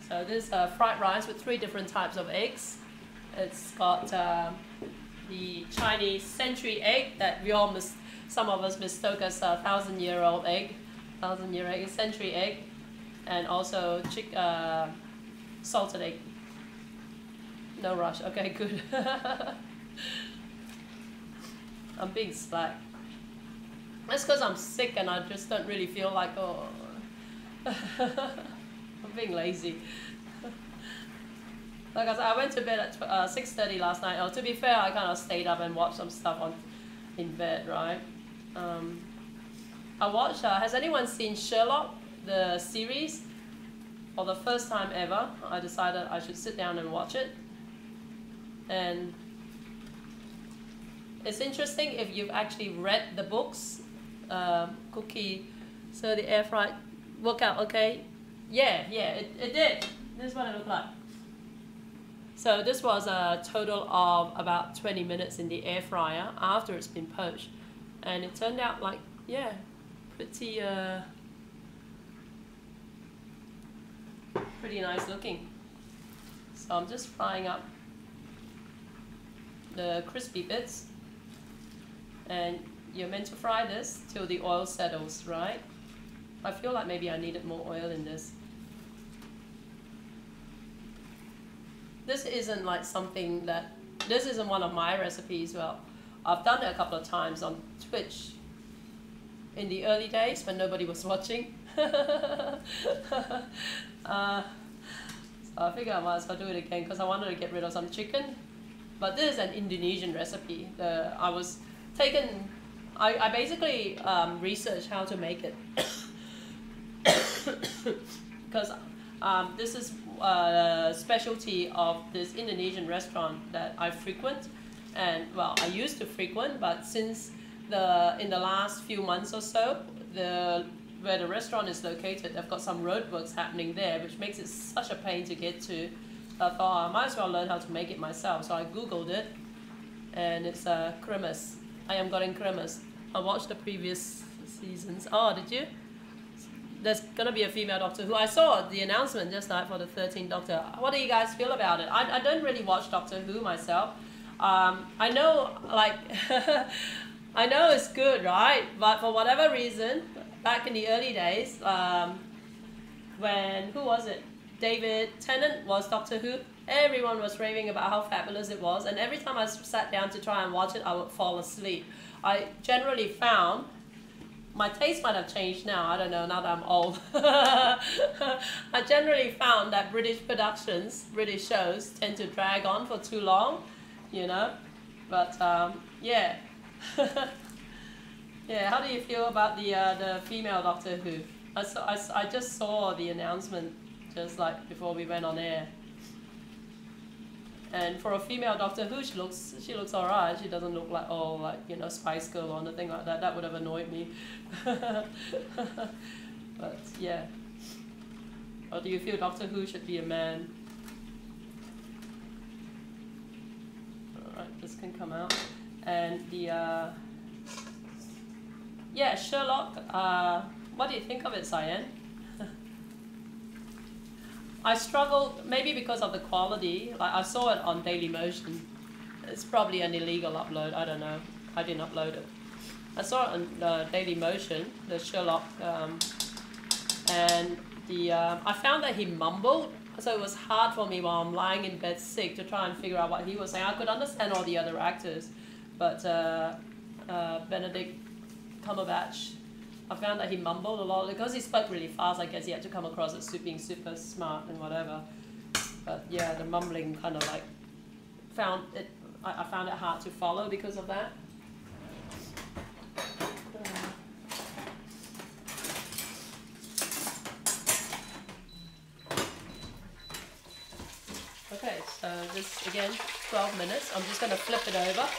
So this fried rice with 3 different types of eggs. It's got the Chinese century egg that we all some of us mistook as a 1,000-year-old egg, century egg, and also salted egg. No rush. Okay, good. I'm being slack. That's because I'm sick and I just don't really feel like, oh, I'm being lazy. Like I said, I went to bed at 6:30 last night. Oh, to be fair, I kind of stayed up and watched some stuff in bed, right? I watched, has anyone seen Sherlock, the series? For the first time ever, I decided I should sit down and watch it. And it's interesting if you've actually read the books. Cookie, so the air fried work out okay? Yeah, it did. This is what it looked like. So this was a total of about 20 minutes in the air fryer after it's been poached. And it turned out like, yeah, pretty nice looking. So I'm just frying up the crispy bits. And you're meant to fry this till the oil settles, right? I feel like maybe I needed more oil in this. This isn't like something that, this isn't one of my recipes. Well, I've done it a couple of times on Twitch in the early days when nobody was watching. So I figured I might as well do it again because I wanted to get rid of some chicken. But this is an Indonesian recipe. I basically researched how to make it because this is a specialty of this Indonesian restaurant that I frequent, and well, I used to frequent, but since in the last few months or so, where the restaurant is located, they've got some roadworks happening there, which makes it such a pain to get to. I thought I might as well learn how to make it myself, so I googled it, and it's kremes. Ayam Goreng kremes. I watched the previous seasons. Oh, did you? There's gonna be a female Doctor Who. I saw the announcement just now for the 13th Doctor. What do you guys feel about it? I don't really watch Doctor Who myself. I know, like, I know it's good, right? But for whatever reason, back in the early days, when, who was it? David Tennant was Doctor Who. Everyone was raving about how fabulous it was, and every time I sat down to try and watch it, I would fall asleep. I generally found, my taste might have changed now, I don't know, now that I'm old. I generally found that British productions, British shows, tend to drag on for too long, you know, but yeah. Yeah, how do you feel about the female Doctor Who? I just saw the announcement just like before we went on air. And for a female Doctor Who, she looks alright. She doesn't look like, oh, like, you know, Spice Girl or anything like that. That would have annoyed me. But yeah. Or do you feel Doctor Who should be a man? Alright, this can come out. And the yeah, Sherlock. What do you think of it, Cyan? I struggled, maybe because of the quality. Like, I saw it on Dailymotion. It's probably an illegal upload, I don't know. I didn't upload it. I saw it on Dailymotion, the Sherlock, and I found that he mumbled, so it was hard for me while I'm lying in bed sick to try and figure out what he was saying. I could understand all the other actors, but Benedict Cumberbatch I found that he mumbled a lot because he spoke really fast. I guess he had to come across as being super smart and whatever. But yeah, the mumbling kind of like I found it hard to follow because of that. Okay, so this again, 12 minutes. I'm just going to flip it over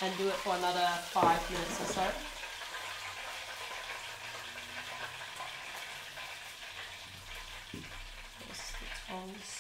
and do it for another 5 minutes or so. There's the tongs.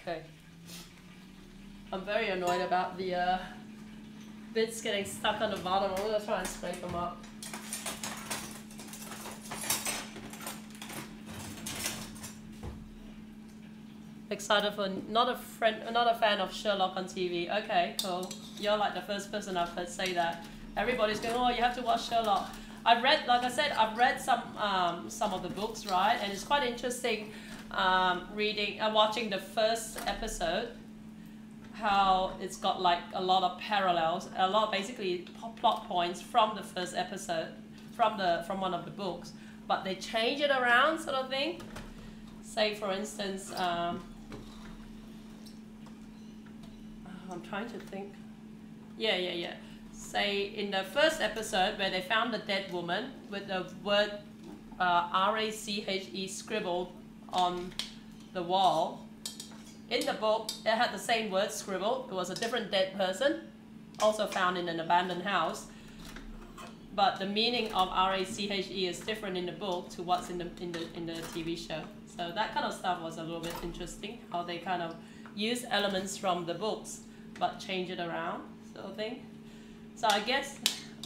Okay. I'm very annoyed about the bits getting stuck on the bottom. I'm gonna try and scrape them up. Excited for not a fan of Sherlock on TV. Okay, cool. You're like the first person I've heard say that. Everybody's going, oh, you have to watch Sherlock. I've read, like I said, I've read some of the books, right? And it's quite interesting. Watching the first episode, how it's got like a lot of parallels, a lot basically plot points from the first episode, from one of the books, but they change it around, sort of thing. Say for instance, I'm trying to think. Yeah. Say in the first episode where they found the dead woman with the word R-A-C-H-E scribbled on the wall. In the book, it had the same word scribbled. It was a different dead person, also found in an abandoned house. But the meaning of R-A-C-H-E is different in the book to what's in the TV show. So that kind of stuff was a little bit interesting. How they kind of use elements from the books, but change it around, sort of thing. So I guess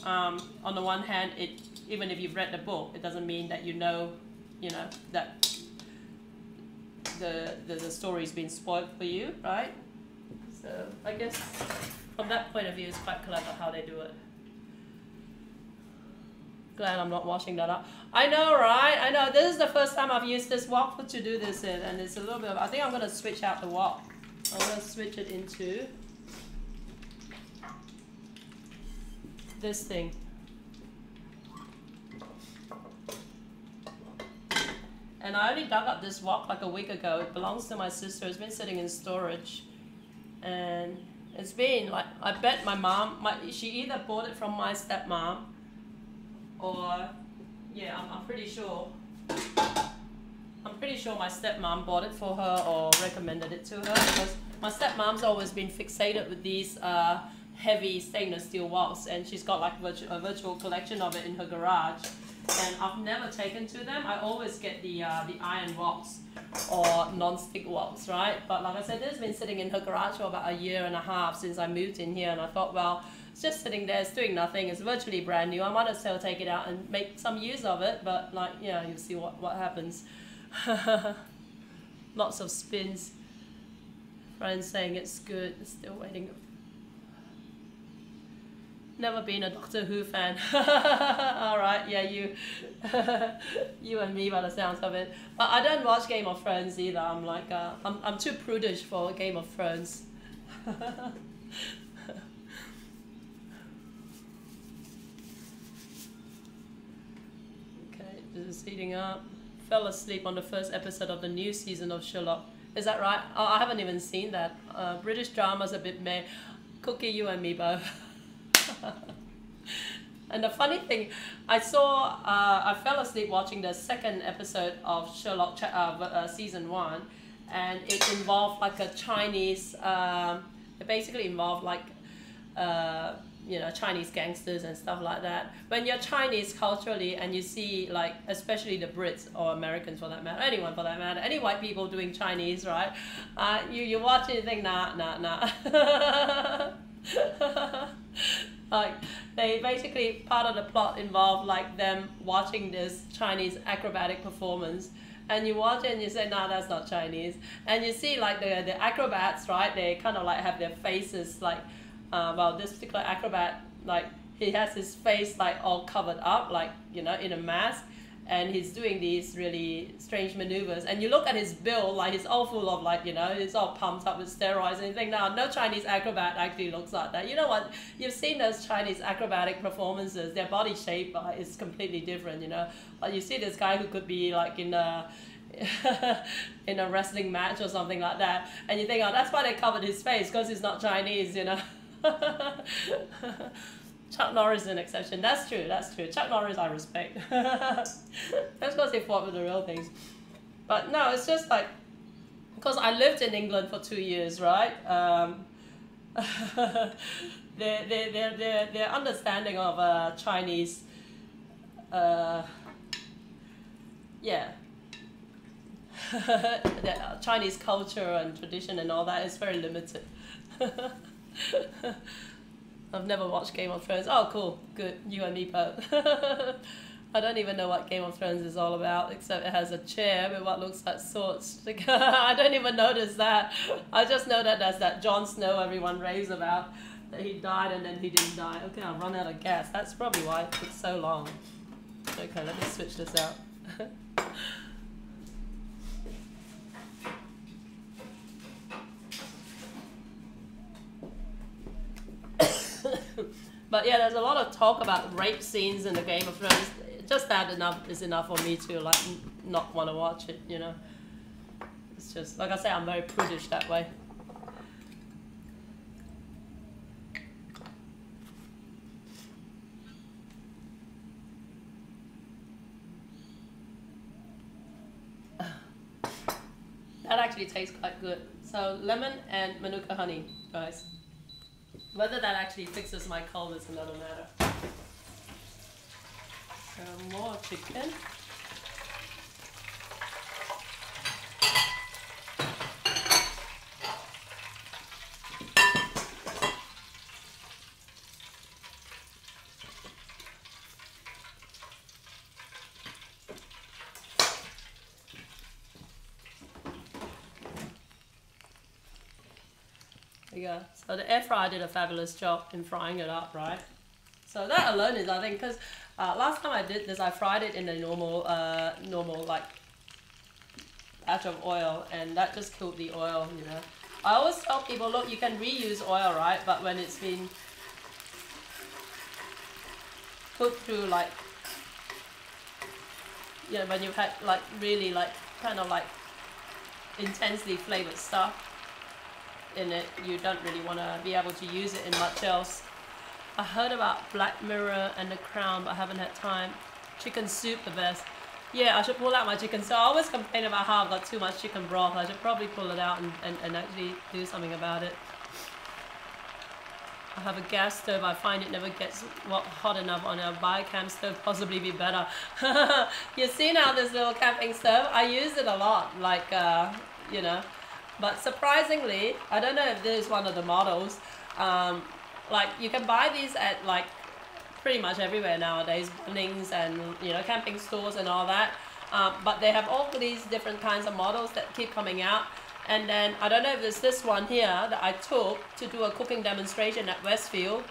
on the one hand, even if you've read the book, it doesn't mean that you know that the story's been spoiled for you, right? So I guess from that point of view, it's quite clever how they do it. Glad I'm not washing that up. I know, right? I know. This is the first time I've used this wok to do this in, and it's a little bit of, I think I'm going to switch out the wok. I'm going to switch it into this thing. And I only dug up this wok like a week ago. It belongs to my sister. It's been sitting in storage. And it's been like, I bet my mom, she either bought it from my stepmom or, yeah, I'm pretty sure. I'm pretty sure my stepmom bought it for her or recommended it to her, because my stepmom's always been fixated with these heavy stainless steel woks, and she's got like a virtual collection of it in her garage. And I've never taken to them. I always get the iron woks or non-stick woks, right? But like I said, this has been sitting in her garage for about 1.5 years since I moved in here, and I thought, well, it's just sitting there, it's doing nothing, it's virtually brand new. I might as well take it out and make some use of it, but like, yeah, you'll see what happens. Lots of spins. Friends saying it's good, still waiting. Never been a Doctor Who fan. Alright, yeah, you and me by the sounds of it. But I don't watch Game of Thrones either. I'm like, I'm too prudish for Game of Thrones. Okay, this is heating up. Fell asleep on the first episode of the new season of Sherlock. Is that right? Oh, I haven't even seen that. British drama's a bit meh. Cookie, you and me both. And the funny thing, I fell asleep watching the second episode of Sherlock season 1, and it involved like a Chinese, it basically involved like, Chinese gangsters and stuff like that. When you're Chinese culturally and you see like, especially the Brits or Americans for that matter, anyone for that matter, any white people doing Chinese, right? You watch it and think, nah. Like, they basically, part of the plot involved like them watching this Chinese acrobatic performance, and you watch it and you say, no, that's not Chinese. And you see like the acrobats, right? They kind of like have their faces like, well, this particular acrobat, like he has his face like all covered up, like, you know, in a mask. And he's doing these really strange maneuvers. And you look at his build, like he's all full of like, you know, he's all pumped up with steroids. And you think, no Chinese acrobat actually looks like that. You know what? You've seen those Chinese acrobatic performances. Their body shape is completely different, you know. Like you see this guy who could be like in a in a wrestling match or something like that. And you think, oh, that's why they covered his face, because he's not Chinese, you know. Chuck Norris is an exception. That's true. Chuck Norris I respect. That's because he fought with the real things. But no, it's just like, because I lived in England for 2 years, right? Their understanding of Chinese, yeah, the Chinese culture and tradition and all that is very limited. I've never watched Game of Thrones. Oh, cool. Good. You and me both. I don't even know what Game of Thrones is all about, except it has a chair with what looks like swords. I don't even notice that. I just know that there's that Jon Snow everyone raves about, that he died and then he didn't die. Okay, I've run out of gas. That's probably why it took so long. Okay, let me switch this out. But yeah, there's a lot of talk about rape scenes in the Game of Thrones. Just that is enough for me to like not want to watch it, you know. It's just, like I say, I'm very prudish that way. That actually tastes quite good. So lemon and Manuka honey, guys. Whether that actually fixes my cold is another matter. So more chicken. Yeah, so the air fryer did a fabulous job in frying it up, right? So that alone is, I think, because last time I did this, I fried it in a normal like batch of oil, and that just killed the oil, you know. I always tell people, look, you can reuse oil, right? But when it's been cooked through, like, you know, when you've had like really like kind of like intensely flavored stuff in it, you don't really want to be able to use it in much else. I heard about Black Mirror and The Crown, but I haven't had time. Chicken soup, the best. Yeah, I should pull out my chicken. So I always complain about how I've got too much chicken broth. I should probably pull it out and actually do something about it. I have a gas stove. I find it never gets hot enough on a Biocam stove. Possibly be better. You see now this little camping stove? I use it a lot, like, you know. But surprisingly, I don't know if this is one of the models, like you can buy these at like pretty much everywhere nowadays, Bunnings and, you know, camping stores and all that. But they have all these different kinds of models that keep coming out. And then I don't know if there's this one here that I took to do a cooking demonstration at Westfield.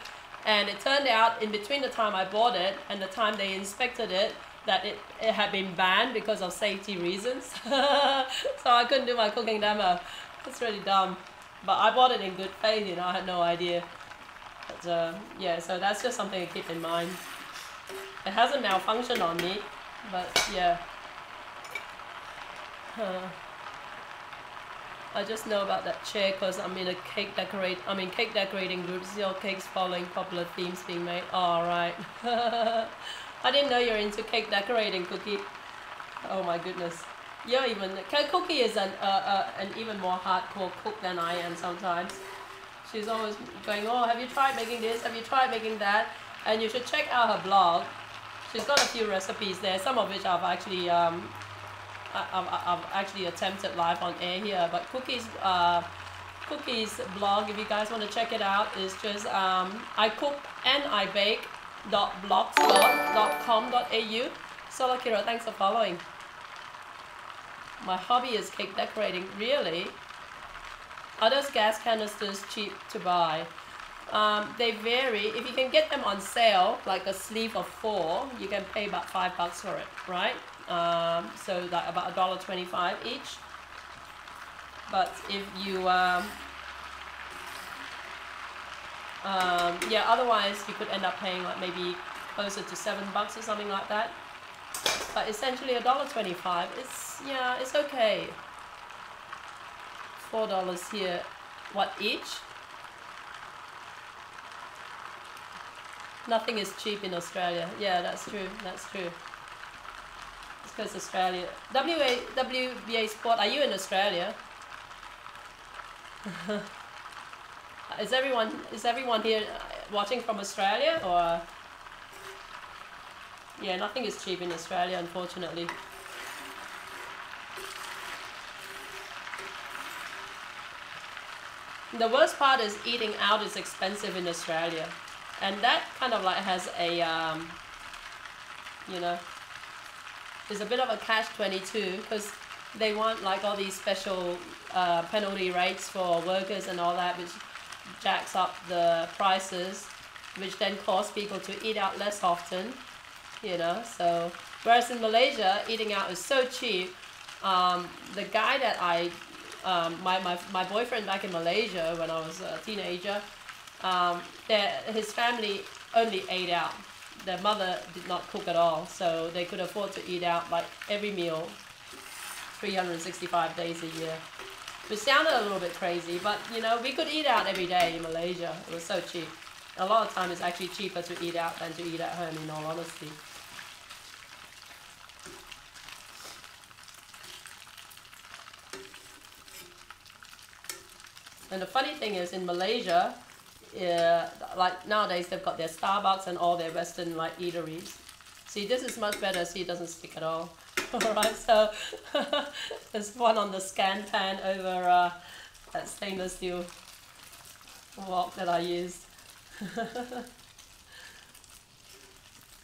And it turned out in between the time I bought it and the time they inspected it, that it had been banned because of safety reasons. So I couldn't do my cooking demo. That's really dumb. But I bought it in good faith, you know, I had no idea. But yeah, so that's just something to keep in mind. It hasn't malfunctioned on me, but yeah. I just know about that chair because I'm in a cake decorating group. See all cakes following popular themes being made. All right. I didn't know you're into cake decorating, Cookie. Oh my goodness. You're even, Cookie is an even more hardcore cook than I am sometimes. She's always going, oh, have you tried making this? Have you tried making that? And you should check out her blog. She's got a few recipes there, some of which I've actually attempted live on air here. But Cookie's blog, if you guys want to check it out, is just icookandibake.blogspot.com.au. Solakira, thanks for following. My hobby is cake decorating. Really? Are those gas canisters cheap to buy? They vary. If you can get them on sale, like a sleeve of 4, you can pay about $5 for it, right? So like about $1.25 each. But if you, yeah, otherwise you could end up paying like maybe closer to $7 or something like that. But essentially $1.25. Yeah, it's okay. $4 here. What each? Nothing is cheap in Australia. Yeah, that's true. That's true. It's because Australia. WBA Sport. Are you in Australia? Is everyone here watching from Australia or? Yeah, nothing is cheap in Australia, unfortunately. The worst part is eating out is expensive in Australia. And that kind of like has a, you know, is a bit of a catch-22 because they want like all these special penalty rates for workers and all that, which jacks up the prices, which then cause people to eat out less often, you know. So whereas in Malaysia, eating out is so cheap. The guy that my boyfriend back in Malaysia when I was a teenager, his family only ate out. Their mother did not cook at all, so they could afford to eat out like every meal 365 days a year. Which sounded a little bit crazy, but you know, we could eat out every day in Malaysia. It was so cheap. A lot of times it's actually cheaper to eat out than to eat at home, in all honesty. And the funny thing is, in Malaysia, like nowadays they've got their Starbucks and all their Western like eateries. See, this is much better. See, it doesn't stick at all. Alright, so there's one on the scan pan over that stainless steel wok that I used.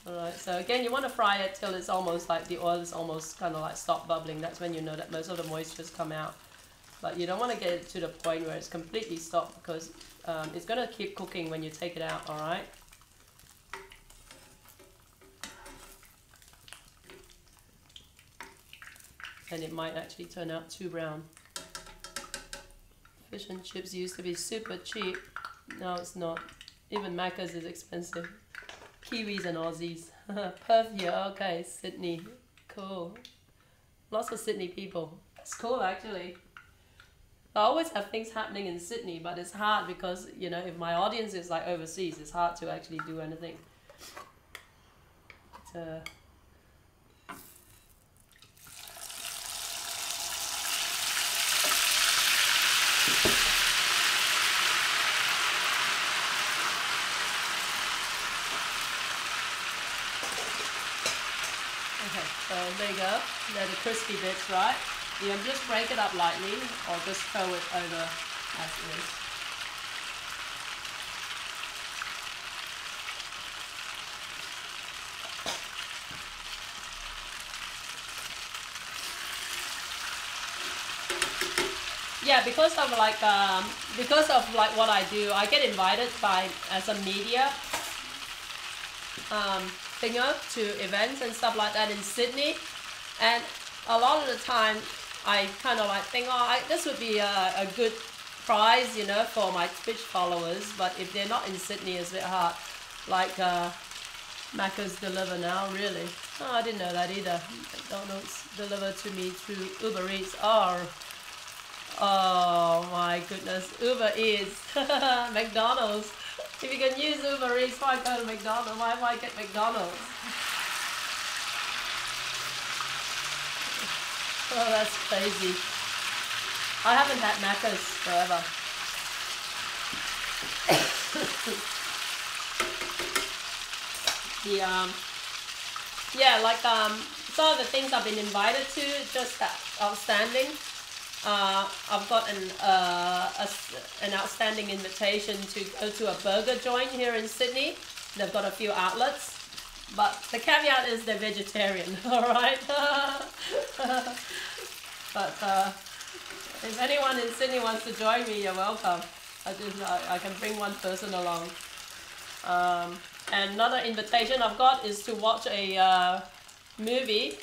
Alright, so again, you want to fry it till it's almost like the oil is almost kind of like stop bubbling. That's when you know that most of the moisture's come out. But you don't want to get it to the point where it's completely stopped because it's going to keep cooking when you take it out, alright? And it might actually turn out too brown. Fish and chips used to be super cheap. No, it's not. Even Macca's is expensive. Kiwis and Aussies. Perth here, okay, Sydney. Cool. Lots of Sydney people. That's cool actually. I always have things happening in Sydney, but it's hard because, you know, if my audience is like overseas, it's hard to actually do anything. But, okay, so there you go. They're the crispy bits, right? You can just break it up lightly or just throw it over as is. Yeah, because of like what I do, I get invited by as a media thinger to events and stuff like that in Sydney, and a lot of the time I kind of like think, oh, this would be a good prize, you know, for my Twitch followers. But if they're not in Sydney, it's a bit hard. Like Macca's deliver now, really? Oh, I didn't know that either. McDonald's deliver to me through Uber Eats. Oh my goodness, Uber Eats, McDonald's. If you can use Uber Eats, why go to McDonald's? Why get McDonald's? Oh, that's crazy. I haven't had Macca's forever. Yeah, like some of the things I've been invited to, just outstanding. I've got an outstanding invitation to go to a burger joint here in Sydney. They've got a few outlets. But the caveat is they're vegetarian, alright? But if anyone in Sydney wants to join me, you're welcome. I can bring one person along. And another invitation I've got is to watch a movie.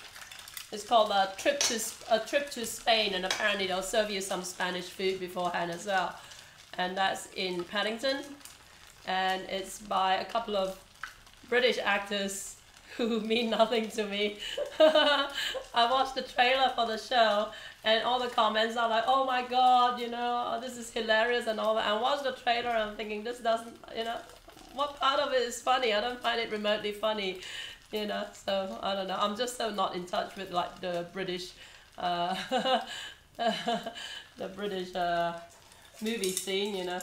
It's called a trip to Spain, and apparently they'll serve you some Spanish food beforehand as well. And that's in Paddington, and it's by a couple of British actors who mean nothing to me. I watched the trailer for the show, and all the comments are like, "Oh my god, you know, this is hilarious," and all that. I watched the trailer and I'm thinking, this doesn't, you know, what part of it is funny? I don't find it remotely funny, you know. So I don't know. I'm just so not in touch with like the British, the British movie scene, you know.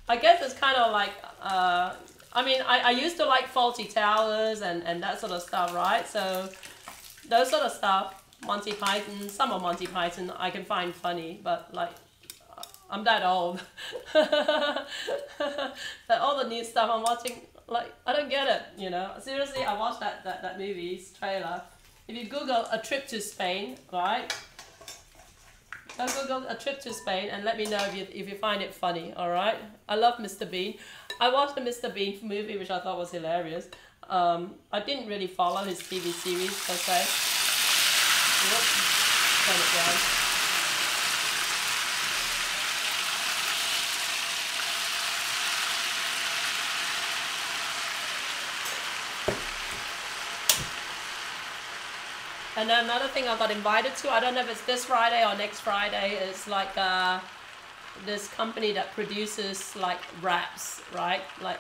I guess it's kind of like, I mean, I used to like Faulty Towers and that sort of stuff, right? So those sort of stuff, Monty Python, some of Monty Python I can find funny, but like, I'm that old. That all the new stuff I'm watching, like, I don't get it, you know. Seriously, I watched that movie's trailer. If you Google a trip to Spain, right? Go Google a trip to Spain and let me know if you find it funny, alright? I love Mr. Bean. I watched the Mr. Bean movie, which I thought was hilarious. I didn't really follow his TV series per se. Whoops. Turn it down. And then another thing I got invited to, I don't know if it's this Friday or next Friday, is like this company that produces like wraps, right? Like,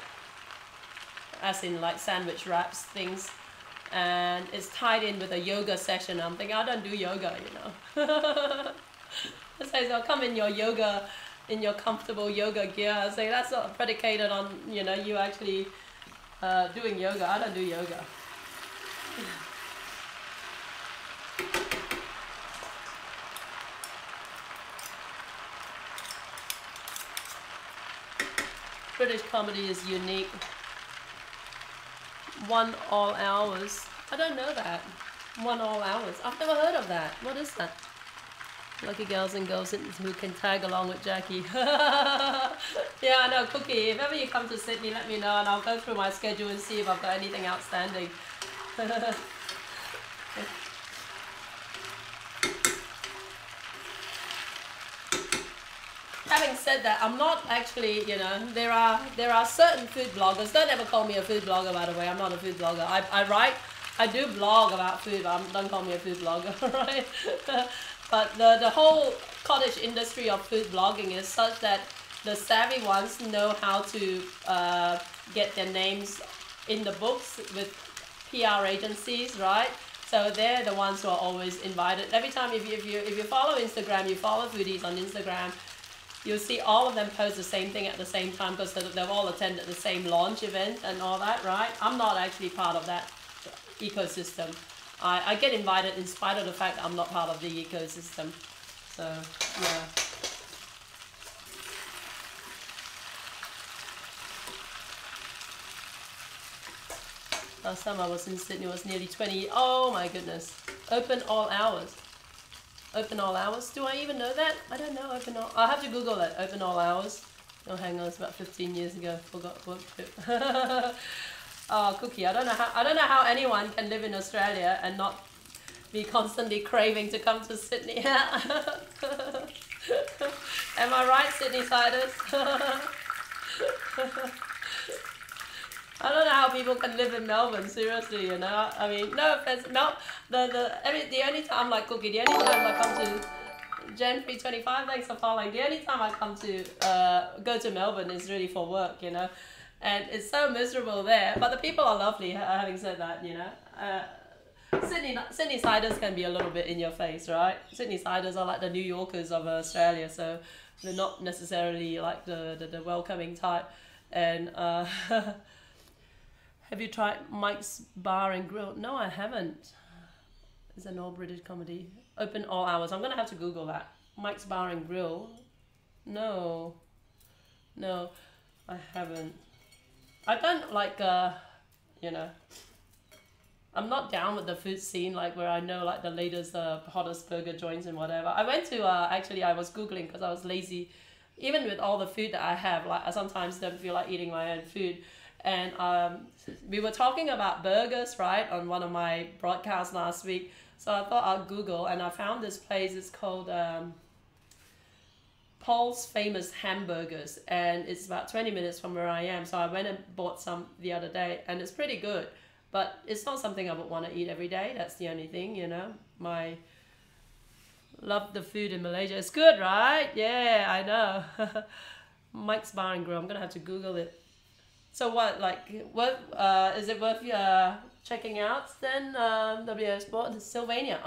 as in like sandwich wraps things. And it's tied in with a yoga session. I'm thinking, I don't do yoga, you know. It says, I'll come in your yoga, in your comfortable yoga gear. I say, that's not predicated on, you know, you actually doing yoga. I don't do yoga. British comedy is unique. One all hours. I don't know that. One all hours. I've never heard of that. What is that? Lucky girls and girls who can tag along with Jackie. Yeah, I know, Cookie. If ever you come to Sydney, let me know and I'll go through my schedule and see if I've got anything outstanding. Having said that, I'm not actually, you know, there are certain food bloggers. Don't ever call me a food blogger, by the way. I'm not a food blogger. I do blog about food, but don't call me a food blogger, right? But the whole cottage industry of food blogging is such that the savvy ones know how to get their names in the books with PR agencies, right? So they're the ones who are always invited. Every time if you follow Instagram, you follow foodies on Instagram, you'll see all of them post the same thing at the same time because they've all attended the same launch event and all that, right? I'm not actually part of that ecosystem. I get invited in spite of the fact that I'm not part of the ecosystem. So, yeah. Last time I was in Sydney was nearly 20. Oh my goodness. Open all hours. Open all hours? Do I even know that? I don't know. Open all. I'll have to Google it. Open all hours. Oh, hang on. It's about 15 years ago. Forgot what trip. Oh, Cookie. I don't know how anyone can live in Australia and not be constantly craving to come to Sydney. Am I right, Sydney siders? I don't know how people can live in Melbourne, seriously, you know. I mean, no offense, the only time, like Cookie, the only time I come to Jan 325, thanks for following. The only time I come to go to Melbourne is really for work, you know. And it's so miserable there, but the people are lovely. Having said that, you know, Sydney siders can be a little bit in your face, right? Sydney siders are like the New Yorkers of Australia, so they're not necessarily like the welcoming type. And have you tried Mike's Bar and Grill? No, I haven't. It's an all British comedy. Open all hours. I'm gonna have to Google that. Mike's Bar and Grill. No, I haven't. I don't like, you know, I'm not down with the food scene, like where I know like the latest hottest burger joints and whatever. I went to actually I was googling because I was lazy. Even with all the food that I have, like I sometimes don't feel like eating my own food. And we were talking about burgers, right, on one of my broadcasts last week. So I thought I'll Google, and I found this place. It's called Paul's Famous Hamburgers, and it's about 20 minutes from where I am. So I went and bought some the other day, and it's pretty good. But it's not something I would want to eat every day. That's the only thing, you know. Love the food in Malaysia. It's good, right? Yeah, I know. Mike's Bar and Grill. I'm gonna have to Google it. So what, like, what is it worth checking out then? WA Sport, Sylvania.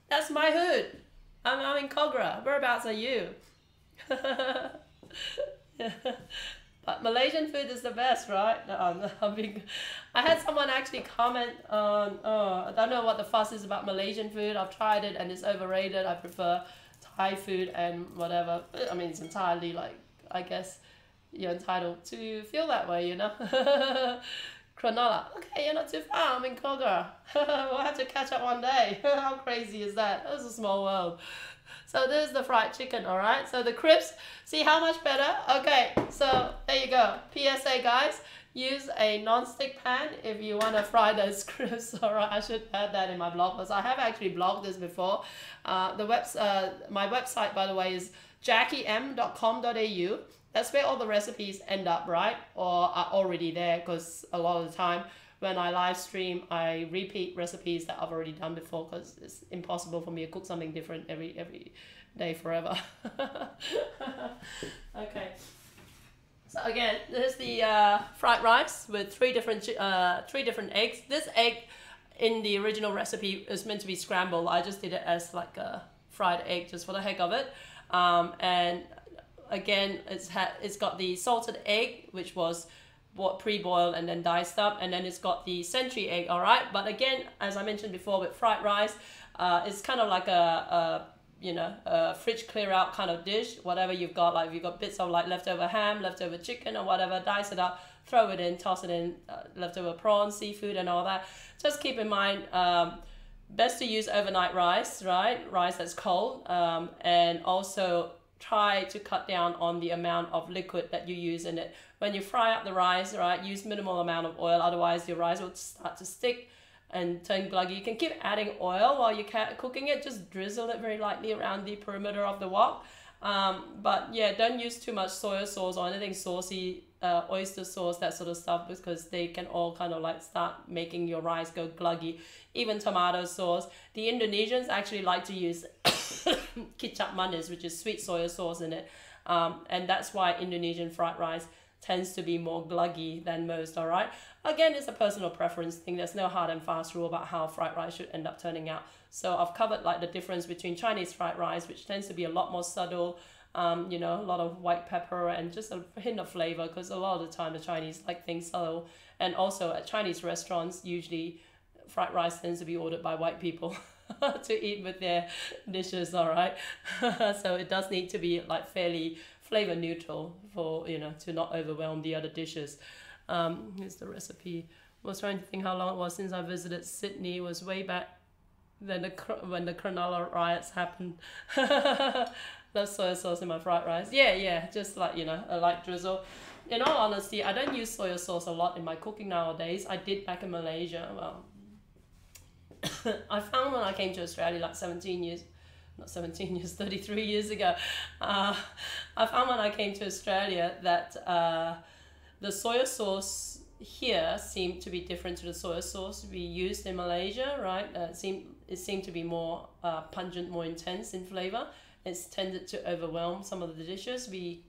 That's my hood. I'm in Kogra. Whereabouts are you? But Malaysian food is the best, right? I had someone actually comment on, I don't know what the fuss is about Malaysian food. I've tried it and it's overrated. I prefer Thai food and whatever. I mean, it's entirely like, I guess you're entitled to feel that way, you know? Cronulla. Okay, you're not too far. I'm in Kogar. We'll have to catch up one day. How crazy is that? That's a small world. So this is the fried chicken, all right? So the crisps, see how much better? Okay, so there you go. PSA, guys. Use a non-stick pan if you want to fry those crisps, all right? I should add that in my blog post. I have actually blogged this before. My website, by the way, is jackiem.com.au. That's where all the recipes end up, right? Or are already there, because a lot of the time when I live stream, I repeat recipes that I've already done before, because it's impossible for me to cook something different every day forever. Okay. So again, there's the fried rice with three different eggs. This egg in the original recipe is meant to be scrambled. I just did it as like a fried egg just for the heck of it. And again, it's got the salted egg, which was pre-boiled and then diced up, and then it's got the century egg, all right? But again, as I mentioned before, with fried rice, it's kind of like a fridge clear out kind of dish. Whatever you've got, like if you've got bits of like leftover ham, leftover chicken or whatever, dice it up, throw it in, toss it in, leftover prawns, seafood and all that. Just keep in mind, best to use overnight rice, right? Rice that's cold, and also try to cut down on the amount of liquid that you use in it. When you fry up the rice, right, use minimal amount of oil, otherwise your rice will start to stick and turn gluggy. You can keep adding oil while you're cooking it, just drizzle it very lightly around the perimeter of the wok. But yeah, don't use too much soy sauce or anything saucy, oyster sauce, that sort of stuff, because they can all kind of like start making your rice go gluggy. Even tomato sauce. The Indonesians actually like to use kicap manis, which is sweet soy sauce in it. And that's why Indonesian fried rice tends to be more gluggy than most, all right? Again, it's a personal preference thing. There's no hard and fast rule about how fried rice should end up turning out. So I've covered like the difference between Chinese fried rice, which tends to be a lot more subtle, a lot of white pepper and just a hint of flavor, because a lot of the time the Chinese like things subtle. And also at Chinese restaurants, usually fried rice tends to be ordered by white people to eat with their dishes, all right? So it does need to be like fairly flavor neutral for, to not overwhelm the other dishes. Here's the recipe. I was trying to think how long it was since I visited Sydney. It was way back then when the Cronulla riots happened. Love soy sauce in my fried rice. Yeah, just like, a light drizzle. In all honesty, I don't use soy sauce a lot in my cooking nowadays. I did back in Malaysia. Well, I found when I came to Australia like 33 years ago. I found when I came to Australia that the soy sauce here seemed to be different to the soy sauce we used in Malaysia, right? It seemed to be more pungent, more intense in flavor. It's tended to overwhelm some of the dishes we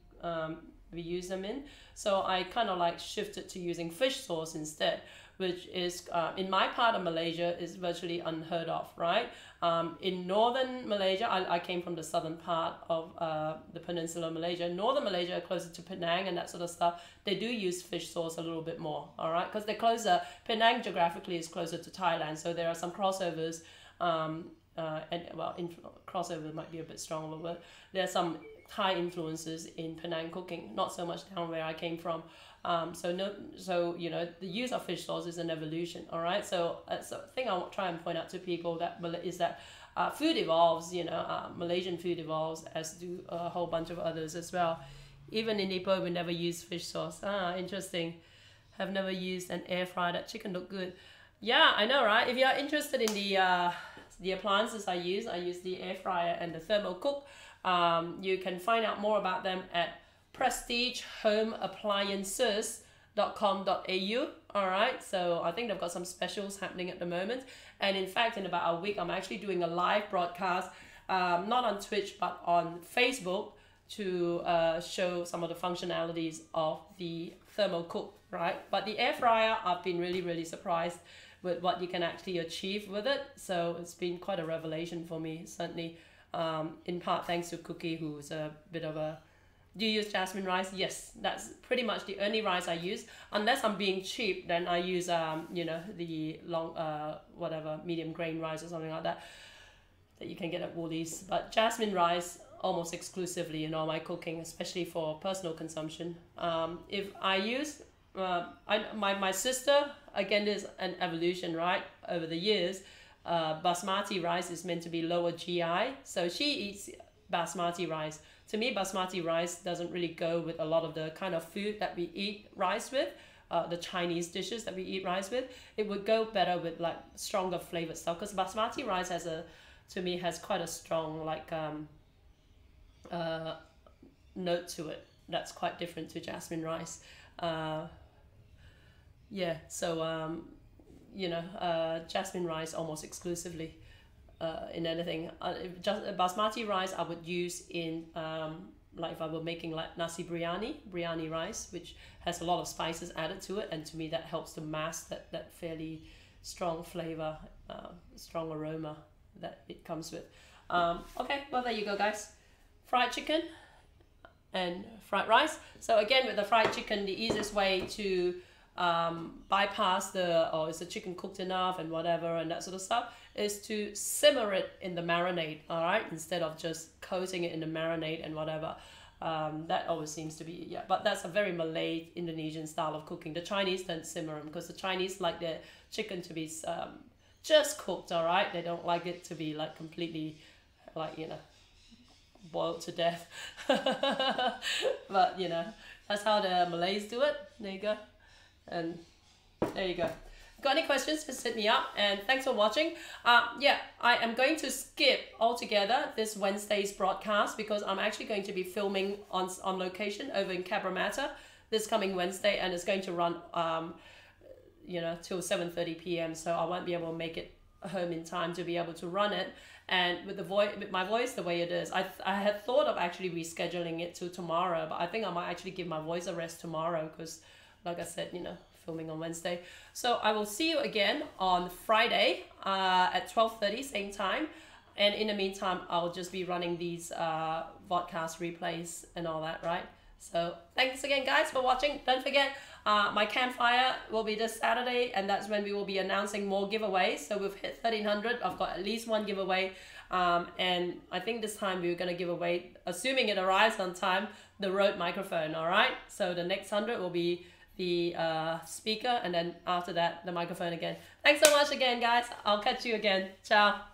use them in. So I kind of like shifted to using fish sauce instead, which is in my part of Malaysia is virtually unheard of, right? In northern Malaysia, I came from the southern part of the peninsula of Malaysia. Northern Malaysia, closer to Penang and that sort of stuff, they do use fish sauce a little bit more, all right? Because they're closer. Penang geographically is closer to Thailand, so there are some crossovers and well, crossover might be a bit strong, but there's some Thai influences in Penang cooking, not so much down where I came from. So you know, the use of fish sauce is an evolution. All right, so the thing I try and point out to people is that food evolves. You know, Malaysian food evolves, as do a whole bunch of others as well. Even in Ipoh, we never use fish sauce. Interesting. Have never used an air fryer. That chicken looked good. Yeah, I know, right? If you're interested in the appliances I use the air fryer and the thermal cook. You can find out more about them at prestigehomeappliances.com.au. All right, so I think they've got some specials happening at the moment, and in fact in about a week I'm actually doing a live broadcast, not on Twitch but on Facebook, to show some of the functionalities of the thermal cook, right? But the air fryer, I've been really surprised with what you can actually achieve with it, so it's been quite a revelation for me, certainly. In part thanks to Cookie, who's a bit of a... Do you use jasmine rice? Yes, that's pretty much the only rice I use. Unless I'm being cheap, then I use you know, the long whatever medium grain rice or something like that you can get at Woolies. But jasmine rice almost exclusively in all my cooking, especially for personal consumption. If I use my sister, again, there's an evolution, right, over the years. Basmati rice is meant to be lower GI, so she eats basmati rice. To me, basmati rice doesn't really go with a lot of the kind of food that we eat rice with, the Chinese dishes that we eat rice with. It would go better with like stronger flavored stuff, because basmati rice to me has quite a strong like note to it that's quite different to jasmine rice. Yeah, so you know, jasmine rice almost exclusively in anything. Just basmati rice I would use in like if I were making like nasi biryani rice, which has a lot of spices added to it, and to me that helps to mask that fairly strong flavor, strong aroma that it comes with. Okay, well there you go guys, fried chicken and fried rice. So again, with the fried chicken, the easiest way to bypass is the chicken cooked enough and whatever and that sort of stuff, is to simmer it in the marinade, all right, instead of just coating it in the marinade and whatever. That always seems to be, yeah, but that's a very Malay Indonesian style of cooking. The Chinese don't simmer them, because the Chinese like their chicken to be just cooked, all right. They don't like it to be like completely like, you know, boiled to death. But you know, that's how the Malays do it. There you go. And there you go. Got any questions, just hit me up, and thanks for watching. Yeah, I am going to skip altogether this Wednesday's broadcast, because I'm actually going to be filming on location over in Cabramatta this coming Wednesday, and it's going to run you know, till 7:30 p.m. so I won't be able to make it home in time to be able to run it. And with my voice the way it is, I had thought of actually rescheduling it to tomorrow, but I think I might actually give my voice a rest tomorrow, because like I said, you know, filming on Wednesday. So I will see you again on Friday at 12:30 same time, and in the meantime I'll just be running these vodcast replays and all that, right? So thanks again guys for watching. Don't forget, my campfire will be this Saturday, and that's when we will be announcing more giveaways. So we've hit 1,300. I've got at least one giveaway, and I think this time we're going to give away, assuming it arrives on time, the Rode microphone. All right, so the next 100 will be the speaker, and then after that the microphone again. Thanks so much again guys. I'll catch you again. Ciao.